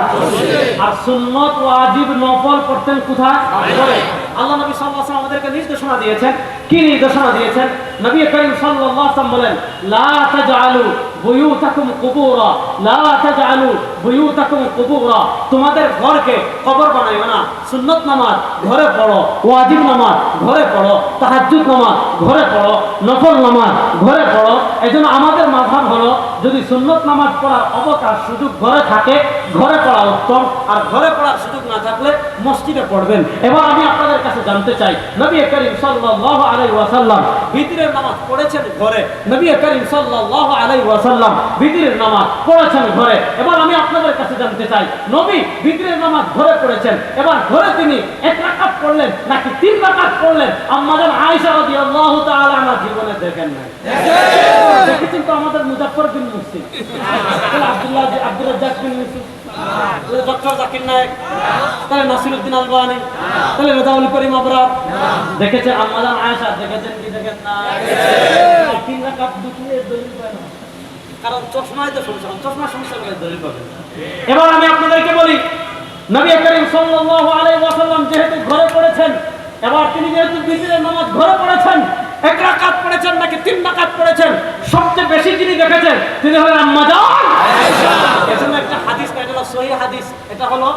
আর সুন্নাত ওয়াজিব নফল পড়তেন কোথায়? বলে আল্লাহ নবী সাল্লাল্লাহু আলাইহি ওয়াসাল্লাম আমাদেরকে নির্দেশনা দিয়েছেন। কি নির্দেশনা দিয়েছেন? নবী করিম সাল্লাল্লাহু আলাইহি ওয়াসাল্লাম বলেন, লা তাজআলু বুয়ুতাকুম কুবুরা, লা তাজআলু বুয়ুতাকুম কুবুরা, তোমাদের ঘরকে কবর বানাইও না। সুন্নাত নামাজ ঘরে পড়ো, ওয়াজিব নামাজ ঘরে পড়ো, তাহাজ্জুদ নামাজ ঘরে পড়ো, নফল নামাজ ঘরে পড়ো। এজন্য আমাদের মাযহাব হলো, যদি সুন্নাত নামাজ পড়ার অবকাশ সুযোগ ঘরে থাকে, ঘরে পড়া উত্তম, আর ঘরে পড়ার সুযোগ না থাকলে মসজিদে পড়বেন। এবার আমি আপনাদের কাছে জানতে চাই, নবী করিম সাল্লাল্লাহু আলাইহি ওয়াসাল্লাম বিতরের নামাজ পড়েছেন ঘরে। নবী করিম সাল্লাল্লাহু আলাইহি ওয়াসাল্লাম বিতরের নামাজ পড়েছেন ঘরে। এবার আমি আপনাদের কাছে জানতে চাই, নবী বিতরের নামাজ ঘরে পড়েছেন, এবার ঘরে তিনি 1 রাকাত পড়লেন নাকি 3 রাকাত পড়লেন? আম্মা জান আয়েশা রাদিয়াল্লাহু তাআলা আনহা জীবনে দেখেন নাই। দেখেছেন তো আমাদের মুজাফফর বিন মুসলিম, আব্দুল্লাহ আব্দুর রাজ্জাক বিন ইউসুফ, ডক্টর জাকির নায়েক, তাহলে নাসিরউদ্দিন আলবানী, তাহলে রেজাউল করিম আবরার। দেখেছেন আম্মা জান আয়েশা, দেখেছেন কি দেখেন না? 3 রাকাত দুটির দলিল পায় না, কারণ চশমায় তো সমস্যা, চশমার সমস্যা করে দলিল পাবেন। এবার আমি আপনাদেরকে বলি, নবী করিম সাল্লাল্লাহু আলাইহি ওয়াসাল্লাম যেহেতু ঘরে পড়েছেন, এবার তিনি যেহেতু বিতরের নামাজ ঘরে পড়েছেন, 1 রাকাত পড়েছেন নাকি 3 রাকাত পড়েছেন? সবচেয়ে বেশি যিনি দেখেছেন তিনি হলেন আম্মা জান আয়েশা। এজন্য একটা হাদিস, এটা হলো সহিহ হাদিস, এটা হলো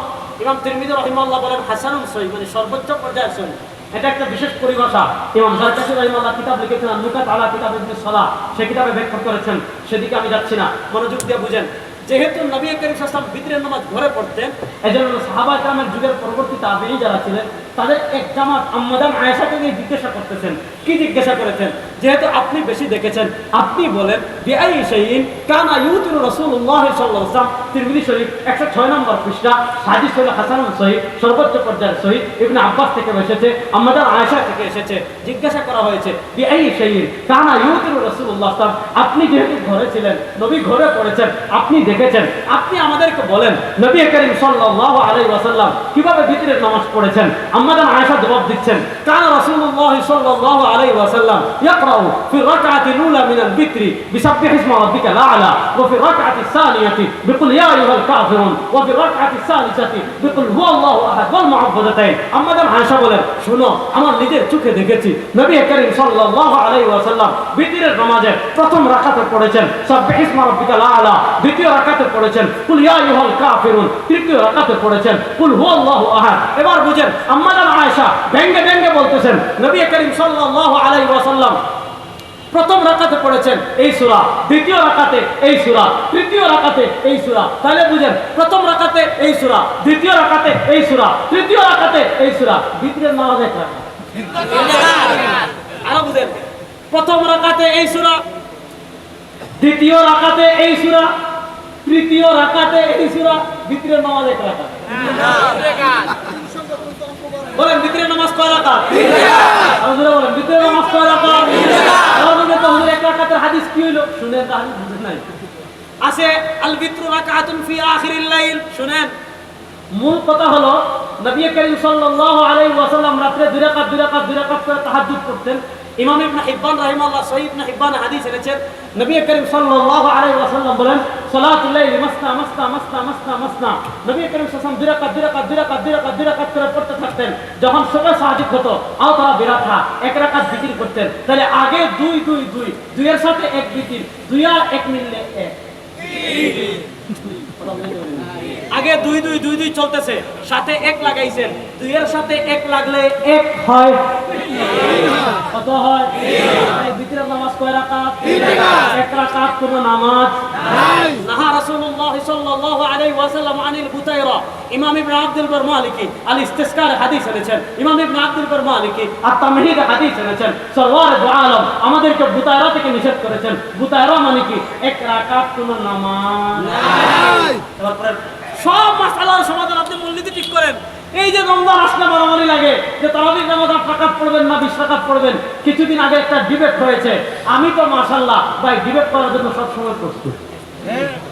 ইমাম তিরমিজি রাহিমাহুল্লাহ বলেন হাসানুন সহিহ, মানে সর্বোচ্চ পর্যায়ের সহিহ। এটা একটা বিশেষ পরিভাষা। ইমাম জারকাশী রাহিমাহুল্লাহ কিতাব লিখেছেন নুকাত আলা কিতাব ইবনে সালাহ, সেই কিতাবে ব্যাখ্যা করেছেন, সেদিকে আমি যাচ্ছি না, মনোযোগ দিয়ে বুঝেন। যেহেতু নবী করিম সাল্লাল্লাহু আলাইহি ওয়াসাল্লাম বিতরের নামাজ ঘরে পড়তেন, এজন্য সাহাবা কেরামের যুগের পরবর্তী তাবেঈ যারা ছিলেন, তাদের এক জামাত আম্মা জান আয়েশাকে নিয়ে জিজ্ঞাসা করতেছেন। কি জিজ্ঞাসা করেছেন? যেহেতু আপনি বেশি দেখেছেন, আপনি বলেন বিআই শাইইন কানা ইউতিরু রাসূলুল্লাহ সাল্লাল্লাহু আলাইহি ওয়াসাল্লাম। তিরমিজি শরীফ 106 নম্বর পৃষ্ঠা, হাদিস হলো হাসানুন সহিহ, সর্বোচ্চ পর্যায়ের সহিহ, ইবনে আব্বাস থেকে এসেছে, আম্মা জান আয়েশা থেকে এসেছে। জিজ্ঞাসা করা হয়েছে বিআই শাইইন কানা ইউতিরু রাসূলুল্লাহ সাল্লাল্লাহু আলাইহি ওয়াসাল্লাম, আপনি যেহেতু ঘরে ছিলেন, নবী ঘরে পড়েছেন, আপনি দেখেছেন, আপনি আমাদেরকে বলেন নবী করিম সাল্লাল্লাহু আলাইহি ওয়াসাল্লাম কিভাবে বিতরের নামাজ পড়েছেন। আম্মা জান আয়েশা জবাব দিচ্ছেন, কানা রাসূলুল্লাহ সাল্লাল্লাহু আলাইহি ওয়াসাল্লাম ইয়াকরাউ ফি রাকআতিল উলা মিনাল বিকরি বিসাব্বিহ ইসমা রাব্বিকাল আ'লা ওয়া ফি রাকআতিস সানিয়াতি বিকুল ইয়া আইয়ুহাল কাফিরুন ওয়া ফি রাকআতিস সালিসাতি বিকুল হুয়াল্লাহু আহাদ ওয়াল মুআব্বাদাতাইন। আম্মা জান আয়েশা বলেন, শুনো, আমার নিজের চোখে দেখেছি নবী করিম সাল্লাল্লাহু আলাইহি ওয়াসাল্লাম বিতরের নামাজে প্রথম রাকাতে পড়েছেন সাব্বিহ ইসমা রাব্বিকাল আ'লা, দ্বিতীয় রাকাতে পড়েছেন কুল ইয়া আইয়ুহাল কাফিরুন, তৃতীয় রাকাতে পড়েছেন কুল হুয়াল্লাহু আহাদ। এবার বুঝেন, আম্মা জান আয়েশা ব্যঙ্গে ব্যঙ্গে বলতেছেন নবী করিম সাল্লাল্লাহু আলাইহি ওয়াসাল্লাম প্রথম রাকাতে পড়েছেন এই সূরা, দ্বিতীয় রাকাতে এই সূরা, তৃতীয় রাকাতে এই সূরা। তাহলে বুঝেন, প্রথম রাকাতে এই সূরা, দ্বিতীয় রাকাতে এই সূরা, তৃতীয় রাকাতে এই সূরা। বিতরের নামাজ এক রাকাত। আরো বুঝেন, প্রথম রাকাতে এই সূরা, দ্বিতীয় রাকাতে এই সূরা, তৃতীয় রাকাতে এই সূরা। বিতরের নামাজ এক রাকাত। বলেন বিতরের নামাজ কয় রাকাত? বলেন বিতরের নামাজ কয় রাকাত? এক রাকাতের হাদিস কি হলো শুনেন, হাদিস বুঝেন নাই। আছে আল বিতরু রাকাতুন ফি আখিরিল লাইল। শুনেন, মূল কথা হলো নবী করিম সাল্লাল্লাহু আলাইহি ওয়াসাল্লাম রাতে দুই রাকাত করে তাহাজ্জুদ করতেন। ইমাম ইবনে হিব্বান রাহিমাহুল্লাহ সহিহ ইবনে হিব্বান হাদিস এনেছেন, নবী করিম সাল্লাল্লাহু আলাইহি ওয়াসাল্লাম বলেন, সালাতুল লাইল মাসনা মাসনা মাসনা মাসনা মাসনা। নবী করিম সাল্লাল্লাহু দুই রাকাত করে পড়তে থাকতেন। যখন সবাই সাহায্য হতো আও তারা বিরাথা এক রাকাত জিকির করতেন। তাহলে আগে 2 2 2 2 এর সাথে এক জিকির, 2 আর 1 মিললে 1। আগে 2 2 2 2 চলতেছে, সাথে 1 লাগাইছেন, 2 এর সাথে 1 লাগলে 1 হয়। কত হয়? এই বিতরের নামাজ কয় রাকাত? 1 রাকাত কোন নামাজ নাই। নাহা রাসূলুল্লাহ সাল্লাল্লাহু আলাইহি ওয়াসাল্লাম আনিল বুতাইরা। ইমাম ইবনে আব্দুল বার মালিকি আল ইস্তিসকার হাদিস এনেছেন, ইমাম ইবনে আব্দুল বার মালিকি আত-তামহিদ হাদিস এনেছেন। সরওয়ার দু আলম আমাদেরকে বুতাইরা থেকে নিষেধ করেছেন। বুতাইরা মানে কি? 1 রাকাত কোন নামাজ নাই। তারপরে সব মাসালার সমাধান আপনি মূলনীতি ঠিক করেন। এই যে রমজান আসলে মারামারি লাগে যে তারাবির নামাজ 8 রাকাত পড়বেন না 20 রাকাত পড়বেন। কিছুদিন আগে একটা ডিবেট হয়েছে, আমি তো মাশাআল্লাহ ভাই ডিবেট করার জন্য সব সময় প্রস্তুত।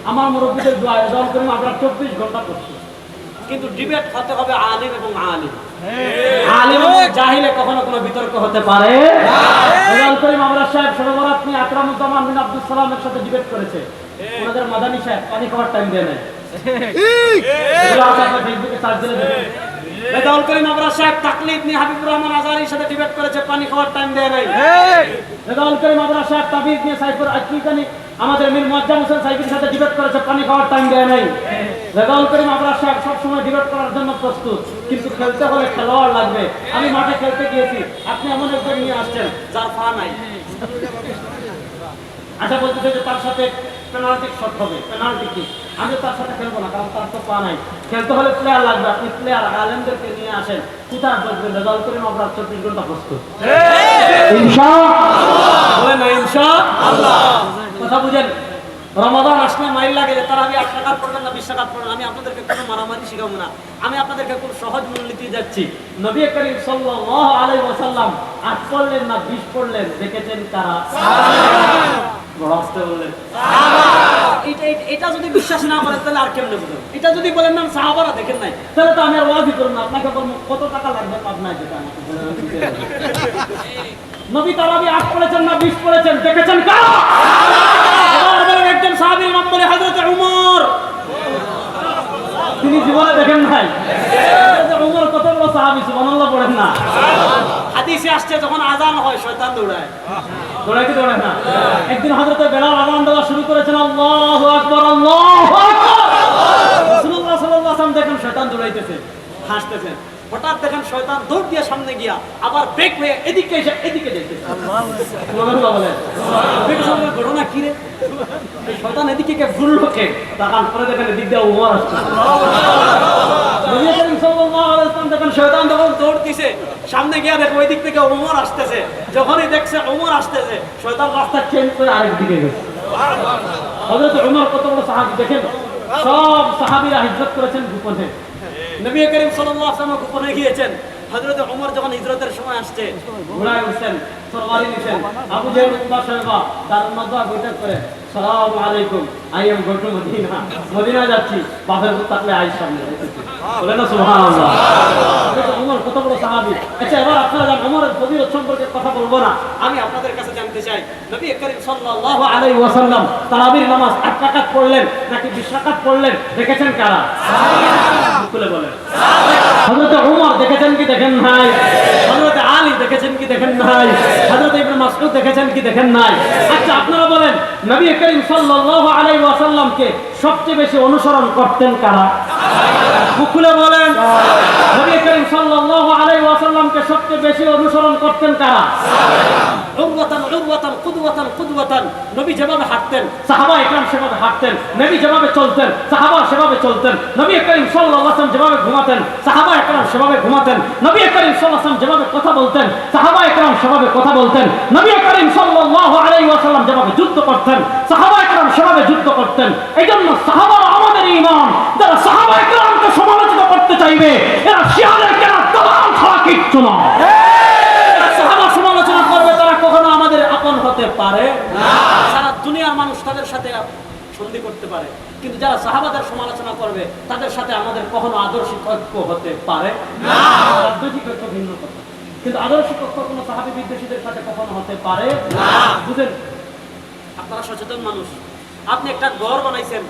আমার মুরব্বিদের দোয়া দল করে আমরা 24 ঘন্টা প্রস্তুত। কিন্তু ডিবেট হতে হবে আলিম এবং আলিম। আলিম এবং জাহিলে কখনো কোনো বিতর্ক হতে পারে না। দল করে মামলা সাহেব সরবরাতনি আকরামুজ্জামান বিন আব্দুল সালামের সাথে ডিবেট করেছে। ওনাদের মাদানী সাহেব পানি খাওয়ার টাইম দেয় নাই। রেজাউল করিম আবরার সাহেব তাকলিদ নিয়ে হাবিবুর রহমান আজহারির সাথে ডিবেট করেছে, পানি খাওয়ার টাইম দেয় নাই। রেজাউল করিম আবরার সাহেব তাবিজ নিয়ে সাইফুর আকিকানি আমাদের মীর মুআজ্জাম হোসেন সাইফির সাথে ডিবেট করেছে, পানি খাওয়ার টাইম দেয় নাই। রেজাউল করিম আবরার সাহেব সব সময় ডিবেট করার জন্য প্রস্তুত, কিন্তু খেলতে হলে খেলোয়াড় লাগবে। আমি মাঠে খেলতে গিয়েছি, আপনি এমন একজন নিয়ে আসছেন যার পা নাই। আচ্ছা বলতেছে যে তার সাথে পেনাল্টি শট হবে, পেনাল্টি কি? আমি তার সাথে খেলবো না, কারণ তার তো পা নাই। খেলতে হলে প্লেয়ার লাগবে, আপনি প্লেয়ার আলেমদেরকে নিয়ে আসেন। কোথায় বলবেন? রেজাল্ট করিম আপনার 24 ঘন্টা প্রস্তুত। ইনশাআল্লাহ বলেন না ইনশাআল্লাহ। কথা বুঝেন, রমাদান আসলে মাইল লাগে যে তারা 8 রাকাত পড়বেন না 20 রাকাত পড়বেন। আমি আপনাদেরকে কোনো মারামারি শিখাবো না, আমি আপনাদেরকে খুব সহজ মূলনীতি যাচ্ছি। নবী করিম সাল্লাল্লাহু আলাইহি ওয়াসাল্লাম 8 পড়লেন না 20 পড়লেন দেখেছেন কারা? এটা যদি বিশ্বাস না করেন তাহলে আর কেমনে বুঝবেন? এটা যদি বলেন না সাহাবারা দেখেন নাই, তাহলে তো আমি আর ওয়াজি করব না। আপনাকে বলবো কত টাকা লাগবে পাবনায় যেটা আমাকে বলেন। নবী তারাবি 8 পড়েছেন না 20 পড়েছেন দেখেছেন কারা? একজন সাহাবীর নাম বলে হযরত ওমর। তিনি জীবনে দেখেন নাই? ওমর কত বড় সাহাবী, সুবহানাল্লাহ পড়েন না? হাদিসে আসছে যখন আযান হয় শয়তান দৌড়ায়। দৌড়ায় কি দৌড়ায় না? একদিন হযরত বেলাল আযান দেওয়া শুরু করেছেন, আল্লাহু আকবার আল্লাহু আকবার। রাসূলুল্লাহ সাল্লাল্লাহু আলাইহি ওয়াসাল্লাম দেখেন শয়তান দৌড়াইতেছে, হাসতেছেন। হঠাৎ দেখেন শয়তান দৌড় দিয়ে সামনে গিয়া আবার ব্রেক হয়ে এদিকে এসে এদিকে যাইতেছে। সুবহানাল্লাহ বলেন। বেকসুরের ঘটনা কি রে? শয়তান এদিকে কে ঘুরলো কে? তাকান পরে দেখেন এদিক দিয়ে ওমর আসছে। নবী করিম সাল্লাল্লাহু আলাইহি ওয়াসাল্লাম দেখেন শয়তান যখন দৌড় দিছে, সামনে গিয়া দেখো ওই দিক থেকে ওমর আসতেছে। যখনই দেখছে ওমর আসতেছে, শয়তান রাস্তা চেঞ্জ করে আরেক দিকে গেছে। হযরত ওমর কত বড় সাহাবী দেখেন, সব সাহাবীরা হিজরত করেছেন গোপনে। নবী করিম সাল্লাল্লাহু আলাইহি ওয়াসাল্লাম গোপনে গিয়েছেন। হযরত ওমর যখন হিজরতের সময় আসছে, ঘোড়ায় উঠছেন, তরবারি নিছেন। আবু জাহেল উতবা সাহেবা দারুন নাদওয়া বৈঠক করে সালাম আলাইকুম, I am going to Medina, Medina যাচ্ছি, বাপের ভূত থাকলে আই সামনে বলে না সুবহানাল্লাহ। ওমর কত বড় সাহাবী। আচ্ছা এবার আপনারা জানেন ওমরের ফজিলত সম্পর্কে কথা বলবো না, আমি আপনাদের কাছে জানতে চাই নবী করিম সাল্লাল্লাহু আলাইহি ওয়াসাল্লাম তারাবির নামাজ 8 রাকাত পড়লেন নাকি 20 রাকাত পড়লেন দেখেছেন কারা? খুলে বলেন। হযরত ওমর দেখেছেন কি দেখেন নাই? হযরত আলী দেখেছেন কি দেখেন নাই? হযরত ইবনে মাসউদ দেখেছেন কি দেখেন নাই? আচ্ছা আপনারা বলেন নবী করিম সাল্লাল্লাহু আলাইহি ওয়াসাল্লামকে সবচেয়ে বেশি অনুসরণ করতেন কারা? খুলে বলেন। নবী করিম সাল্লাল্লাহু আলাইহি ওয়াসাল্লামকে সবচেয়ে বেশি অনুসরণ করতেন কারা? উরওয়াতান উরওয়াতান কুদওয়াতান কুদওয়াতান। নবী যেভাবে হাঁটতেন সাহাবা ইকরাম সেভাবে হাঁটতেন, নবী যেভাবে চলতেন সাহাবা সেভাবে চলতেন, নবী করিম সাল্লাল্লাহু আলাইহি ওয়াসাল্লাম যেভাবে ঘুমাতেন সাহাবা ইকরাম সেভাবে ঘুমাতেন, নবী করিম সাল্লাল্লাহু আলাইহি ওয়াসাল্লাম যেভাবে কথা বলতেন সাহাবা ইকরাম সেভাবে কথা বলতেন, নবী করিম সাল্লাল্লাহু আলাইহি ওয়াসাল্লাম যেভাবে যুদ্ধ করতেন সাহাবা ইকরাম সেভাবে যুদ্ধ করতেন। এইজন্য সাহাবা আমাদের ঈমান। যারা সাহাবা ইকরামকে সমালোচনা করতে চাইবে এরা শিয়াদের কেনা তাম ছাড়া কিচ্ছু না। সাহাবা সমালোচনা করবে তারা কখনো আমাদের আপন হতে পারে না। সারা দুনিয়ার মানুষ তাদের সাথে সন্ধি করতে পারে, কিন্তু যারা সাহাবাদের সমালোচনা করবে তাদের সাথে আমাদের কখনো আদর্শিক ঐক্য হতে পারে না। রাজনৈতিক ঐক্য ভিন্ন কথা, কিন্তু আদর্শিক ঐক্য কোনো সাহাবী বিদ্বেষীদের সাথে কখনো হতে পারে না। বুঝেন? আপনারা সচেতন মানুষ, আপনি একটা ঘর বানাইছেন,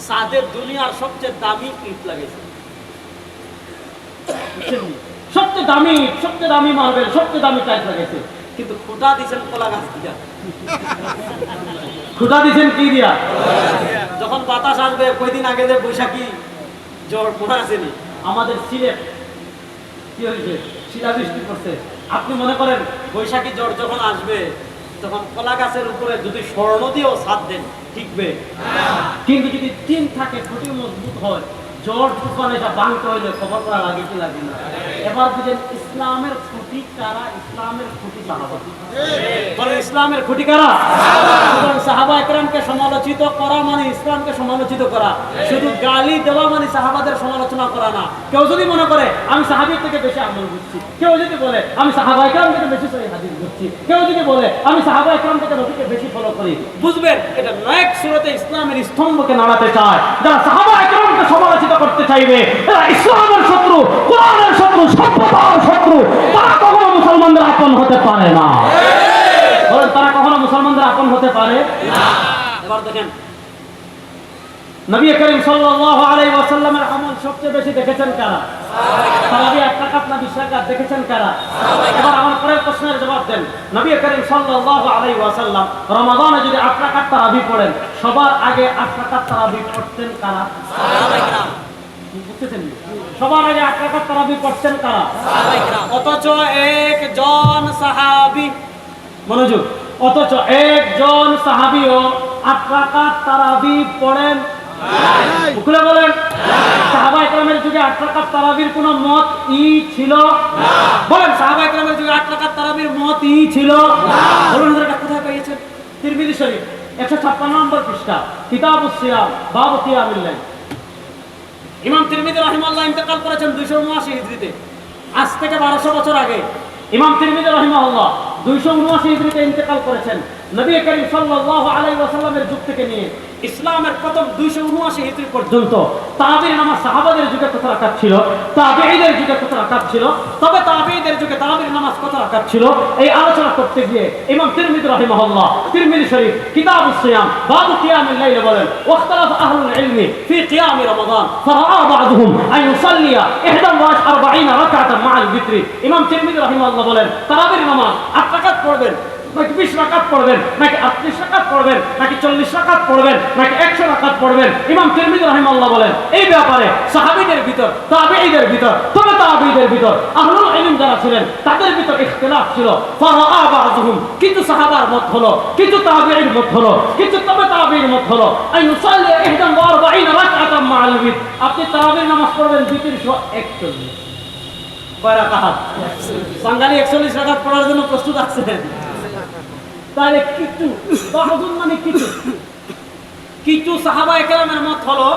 সাদের দুনিয়ার সবচেয়ে দামি ইট লাগাইছেন, সবচেয়ে দামি মার্বেল, সবচেয়ে দামি টাইলস লাগাইছে, কিন্তু খুঁটা দিয়েছেন কলা গাছ দিয়া। খুঁটা দিয়েছেন কি দিয়া? যখন বাতাস আসবে, কয়দিন আগে যে বৈশাখী জ্বর মনে আসেনি আমাদের সিলেট কি হয়েছে, শিলাবৃষ্টি করছে। আপনি মনে করেন বৈশাখী জ্বর যখন আসবে তখন কলা গাছের উপরে যদি স্বর্ণ দিয়েও ছাদ দেন টিকবে, কিন্তু যদি টিন থাকে খুঁটি মজবুত হয়, জ্বর তুফান এটা ভাঙতে হইলে খবর করা লাগে কি লাগে না? এবার বুঝেন ইসলামের খুঁটি কারা? ইসলামের খুঁটি সাহাবা। বলে ইসলামের খুঁটি কারা? সাহাবা একরামকে সমালোচিত করা মানে ইসলামকে সমালোচিত করা। শুধু গালি দেওয়া মানে সাহাবাদের সমালোচনা করা না। কেউ যদি মনে করে আমি সাহাবীর থেকে বেশি আমল বুঝছি, কেউ যদি বলে আমি সাহাবা একরাম থেকে বেশি সহিহ হাদিস বুঝছি, কেউ যদি বলে আমি সাহাবা একরাম থেকে নবীকে বেশি ফলো করি, বুঝবেন এটা নায়ক সুরতে ইসলামের স্তম্ভকে নাড়াতে চায়। যারা সাহাবা একরামকে সমালোচিত করতে চাইবে এরা ইসলামের শত্রু, কোরআনের শত্রু, সভ্যতার শত্রু। তারা কখনো মুসলমানদের আপন হতে পারে না। বলেন তারা কখনো মুসলমানদের আপন হতে পারে না। এবার দেখেন নবী করিম সাল্লাল্লাহু আলাইহি ওয়াসাল্লামের আমল সবচেয়ে বেশি দেখেছেন কারা? সাহাবী 8 রাকাত না 20 রাকাত দেখেছেন কারা? এবার আমার পরের প্রশ্নের জবাব দেন। নবী করিম সাল্লাল্লাহু আলাইহি ওয়াসাল্লাম রমাদানে যদি 8 রাকাত তারাবি পড়েন, সবার আগে 8 রাকাত তারাবি পড়তেন কারা? সাহাবায়ে কেরাম। বুঝতেছেন? সবার আগে 8 রাকাত তারাবি পড়তেন কারা? সাহাবায়ে কেরাম। অথচ একজন সাহাবী, মনোযোগ, অথচ একজন সাহাবীও 8 রাকাত তারাবি পড়েন নাই। খুলে বলেন সাহাবায়ে কেরামের যুগে 8 রাকাত তারাবির কোনো মত ছিল না? বলেন সাহাবায়ে কেরামের যুগে 8 রাকাত তারাবির মত ছিল না? বলুন এটা কোথায় পেয়েছেন? তিরমিজি শরীফ 156 নম্বর পৃষ্ঠা, কিতাবুস সিয়াম, বাবু কিয়ামুল লাইল। ইমাম তিরমিজি রাহিমাহুল্লাহ ইন্তেকাল করেছেন 279 হিজরিতে, আজ থেকে 1200 বছর আগে। ইমাম তিরমিজি রাহিমাহুল্লাহ 279 হিজরিতে ইন্তেকাল করেছেন। নবী করিম সাল্লাল্লাহু আলাইহি ওয়াসাল্লামের যুগ থেকে নিয়ে ইসলামের প্রথম 279 হিজরি পর্যন্ত তারাবির নামাজ সাহাবাদের যুগে কত রাকাত ছিল, তাবেঈদের যুগে কত রাকাত ছিল, তবে তাবেঈদের যুগে তারাবির নামাজ কত রাকাত ছিল, এই আলোচনা করতে গিয়ে ইমাম তিরমিজি রাহিমাহুল্লাহ তিরমিজি শরীফ কিতাবুস সিয়াম বাবু কিয়ামুল লাইল বলেন ওয়াখতালাফ আহলুল ইলমি ফি কিয়াম রমাদান ফারাআ বা'দুহুম আন ইউসাল্লিয়া 41 রাকাতান মা'আল বিত্রি। ইমাম তিরমিজি রাহিমাহুল্লাহ বলেন তারাবির নামাজ 8 রাকাত পড়বেন নাকি 20 রাকাত পড়বেন নাকি 38 রাকাত পড়বেন নাকি 40 রাকাত পড়বেন নাকি 100 রাকাত পড়বেন, ইমাম তিরমিজি রাহিমাহুল্লাহ বলেন এই ব্যাপারে সাহাবীদের ভিতর, তাবেঈদের ভিতর, তবে তাবেঈদের ভিতর আহলুল ইলম যারা ছিলেন তাদের ভিতর ইখতিলাফ ছিল। ফারাআ বা'দুহুম, কিছু সাহাবার মত হলো, কিছু তাবেঈর মত হলো, কিছু তবে তাবেঈর মত হলো আন ইউসাল্লি 41 রাকাতান মা'আল বিত। আপনি তারাবির নামাজ পড়বেন বিতির 41 কয় রাকাত? বাঙালি 41 রাকাত পড়ার জন্য প্রস্তুত আছেন? তাহলে কিছু সাহাবায়ে কেরামের মত হলো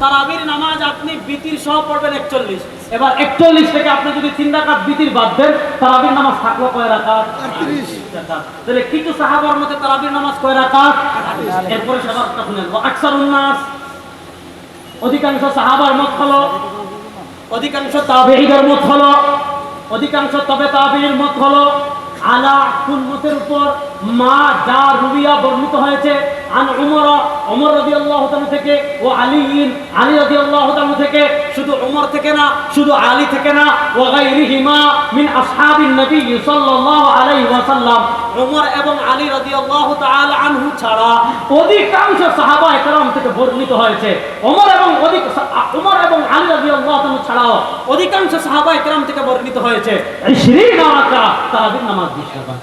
তারাবির নামাজ আপনি বিতির সহ পড়বেন 41। এবার 41 থেকে আপনি যদি 3 রাকাত বিতির বাদ দেন তারাবির নামাজ থাকলো কয় রাকাত? 38। রাকাত। তাহলে কিছু সাহাবার মতে তারাবির নামাজ কয় রাকাত? এরপরে সবারটা শুনেন, আকসারুন নাস, অধিকাংশ সাহাবার মত হলো, অধিকাংশ তাবেঈদের মত হলো, অধিকাংশ তবে তাবেঈর মত হলো আলা কোন মতের উপর? মা যা রুবিয়া বর্ণিত হয়েছে আন ওমর রাদিয়াল্লাহু তাআলা থেকে ও আলী রাদিয়াল্লাহু তাআলা থেকে, শুধু ওমর থেকে না, শুধু আলী থেকে না, ওয়া গায়রিহিমা মিন আসহাবিন নবী সাল্লাল্লাহু আলাইহি ওয়াসাল্লাম, ওমর এবং আলী রাদিয়াল্লাহু তাআলা আনহু ছাড়া অধিকাংশ সাহাবায়ে কেরাম থেকে বর্ণিত হয়েছে। ওমর এবং আলী রাদিয়াল্লাহু তাআলা ছাড়াও অধিকাংশ সাহাবায়ে কেরাম থেকে বর্ণিত হয়েছে 20 রাকাত তারাবির নামাজ 20 রাকাত।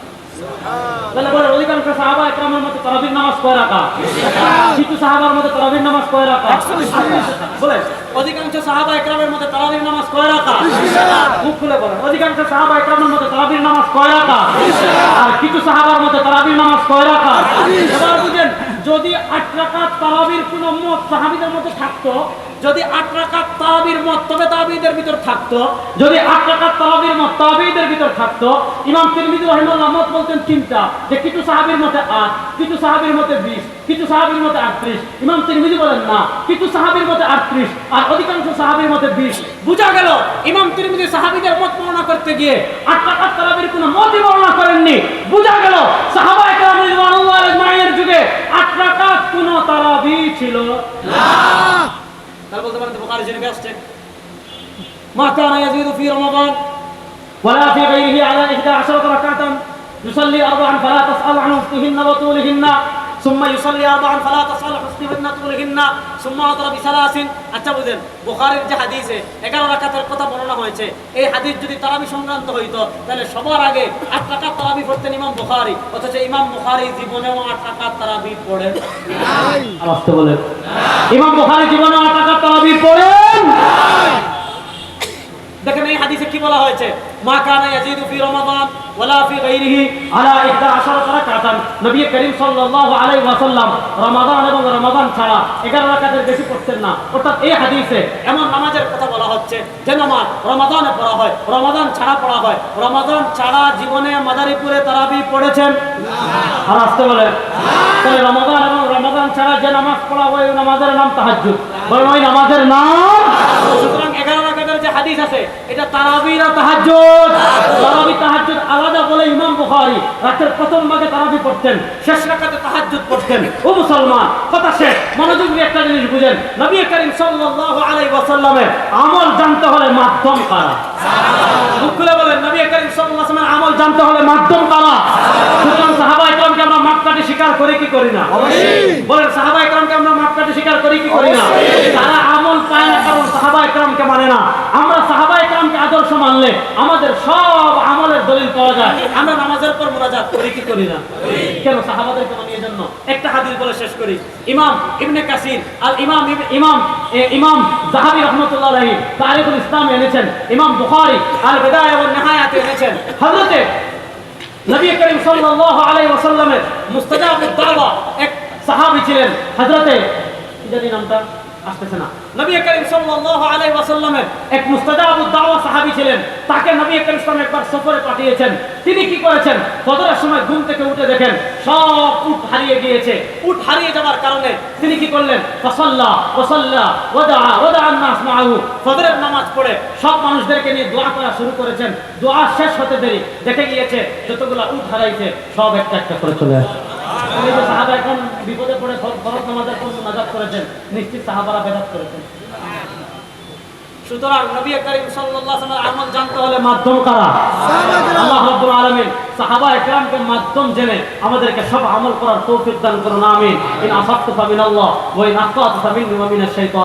তাহলে বলে অধিকাংশ সাহাবায়ে কেরামের মতে তারাবির নামাজ কয় রাকাত? কিছু সাহাবার মতে তারাবির নামাজ কয় রাকাত? বলে অধিকাংশ সাহাবায়ে কেরামের মতে তারাবির নামাজ কয় রাকাত? মুখ খুলে বলেন, অধিকাংশ সাহাবায়ে কেরামের মতে তারাবির নামাজ কয় রাকাত? আর কিছু সাহাবার মতে তারাবির নামাজ কয় রাকাত? এবার বুঝেন, যদি 8 রাকাত তারাবির কোন মত সাহাবীদের মধ্যে থাকতো, যদি 8 রাকাত তারাবির মত তবে তাবেঈদের ভিতর থাকতো, যদি 8 রাকাত তারাবির মত তাবেঈদের ভিতর থাকতো, ইমাম তিরমিজি রাহিমাহুল্লাহ মত বলতেন চিন্তা যে কিছু সাহাবীর মতে 8, কিছু সাহাবীর মতে 20, কিছু সাহাবীর মতে 38। ইমাম তিরমিজি বলেন না, কিছু সাহাবীর মতে 38 আর অধিকাংশ সাহাবীর মতে 20। বুঝা গেল ইমাম তিরমিজি সাহাবীদের মত বর্ণনা করতে গিয়ে 8 রাকাত তারাবির কোনো মতই বর্ণনা করেননি। বুঝা গেল সাহাবায়ে কেরাম রাদিয়াল্লাহু আজমাইনের যুগে 8 রাকাত কোনো তারাবি ছিল না। তাহলে বলতে পারেন বুখারী শরীফে আসছে মা কানা ইয়াজিদু ফি রমাদান ওয়ালা ফি গায়রিহি আলা 11 রাকাতান ইউসাল্লি 4 ফালা তাসআল আন উফতিহিন্না ওয়া তুলিহিন্না সুম্মা ইউসাল্লি 4 ফালা তাসআল আন উফতিহিন্না তুলিহিন্না সুম্মা আদরা বিসালাসিন। আচ্ছা বুঝেন, বুখারীর যে হাদিসে 11 রাকাতের কথা বর্ণনা হয়েছে, এই হাদিস যদি তারাবি সংক্রান্ত হইতো তাহলে সবার আগে 8 রাকাত তারাবি পড়তেন ইমাম বুখারী, অথচ ইমাম বুখারী জীবনেও 8 রাকাত তারাবি পড়েন নাই। আস্তে বলেন, ইমাম বুখারী জীবনেও 8 রাকাত তারাবি পড়েন নাই। দেখেন এই হাদিসে কি বলা হয়েছে, মা কানা ইয়াজিদু ফি রমাদান ওয়ালা ফি গায়রিহি আলা 11 রাকাতান। নবী করিম সাল্লাল্লাহু আলাইহি ওয়াসাল্লাম রমাদান এবং রমাদান ছাড়া 11 রাকাতের বেশি পড়তেন না। অর্থাৎ এই হাদিসে এমন নামাজের কথা বলা হচ্ছে যে নামাজ রমাদানে পড়া হয়, রমাদান ছাড়া পড়া হয়। রমাদান ছাড়া জীবনে মাদারীপুরে তারাবি পড়েছেন না? আর আসতে বলেন, তাহলে রমাদান এবং রমাদান ছাড়া যে নামাজ পড়া হয় ওই নামাজের নাম তাহাজ্জুদ, বলেন ওই নামাজের নাম। সুতরাং 11 রাকাতের যে হাদিস আছে এটা তারাবি না তাহাজ্জুদ? তারাবি তাহাজ্জুদ আলাদা বলে ইমাম বুখারী রাতের প্রথম ভাগে তারাবি পড়তেন, শেষ রাকাতে তাহাজ্জুদ পড়তেন। ও মুসলমান, কথা শেষ, মনোযোগ দিয়ে একটা জিনিস বুঝেন, নবী করিম সাল্লাল্লাহু আলাইহি ওয়াসাল্লামের আমল জানতে হলে মাধ্যম কারা? মুখ খুলে বলেন, নবী করিম সাল্লাল্লাহু আলাইহি ওয়াসাল্লামের আমল জানতে হলে মাধ্যম কারা? সুতরাং সাহাবায়ে কেরামকে আমরা মাপকাঠি স্বীকার করি কি করি না? বলেন, সাহাবায়ে কেরামকে আমরা মাপকাঠি স্বীকার করি কি করি না? তারা আমল পায় না কারণ সাহাবায়ে কেরামকে মানে না। আমরা সাহাবায়ে কেরামকে আদর্শ মানলে আমাদের সব আমলের দলিল পাওয়া যায়। আমরা নামাজের পর মুনাজাত করি কি করি না? কেন? সাহাবাদেরকে মানিয়ে জন্য। একটা হাদিস বলে শেষ করি, ইমাম ইবনে কাসির আল ইমাম যাহাবী রাহমাতুল্লাহ আলাইহি তারিখুল ইসলাম এনেছেন, ইমাম বুখারী আল বিদায়া ওয়ান নিহায়াতে এনেছেন। হযরতে নবী করিম সাল্লাল্লাহু আলাইহি ওয়াসাল্লামের মুস্তাজাবুদ দাওয়া এক সাহাবী ছিলেন, হযরতে কি জানি নামটা আসতেছে না, নবী করিম সাল্লাল্লাহু আলাইহি ওয়াসাল্লামের এক মুস্তাজাবুদ দাওয়া সাহাবী ছিলেন। তাকে নবী করিম সাল্লাল্লাহু একবার সফরে পাঠিয়েছেন। তিনি কি করেছেন, ফজরের সময় ঘুম থেকে উঠে দেখেন সব উট হারিয়ে গিয়েছে। উট হারিয়ে যাওয়ার কারণে তিনি কি করলেন, ফাসাল্লা ওয়াসাল্লা ওয়াদা আন-নাস মাআহু, ফজরের নামাজ পড়ে সব মানুষদেরকে নিয়ে দোয়া করা শুরু করেছেন। দোয়া শেষ হতে দেরি দেখে গিয়েছে যতগুলো উট হারাইছে সব একটা একটা করে চলে আসে। সাহাবা এখন বিপদে পড়ে ফরজ নামাজের পর মুনাজাত করেছেন, নিশ্চিত সাহাবারা বেদাত করেছেন। সুতরাং নবী করিম সাল্লাল্লাহু আলাইহি ওয়াসাল্লামের আমল জানতে হলে মাধ্যম কারা? আল্লাহ রাব্বুল আলামিন সাহাবায়ে কেরামকে মাধ্যম জেনে আমাদেরকে সব আমল করার তৌফিক দান করুন, আমিন। ইন আসাবতু ফামিনাল্লাহ ওয়া ইন আখতাতু ফামিন্নি ওয়া মিনাশ শাইতান।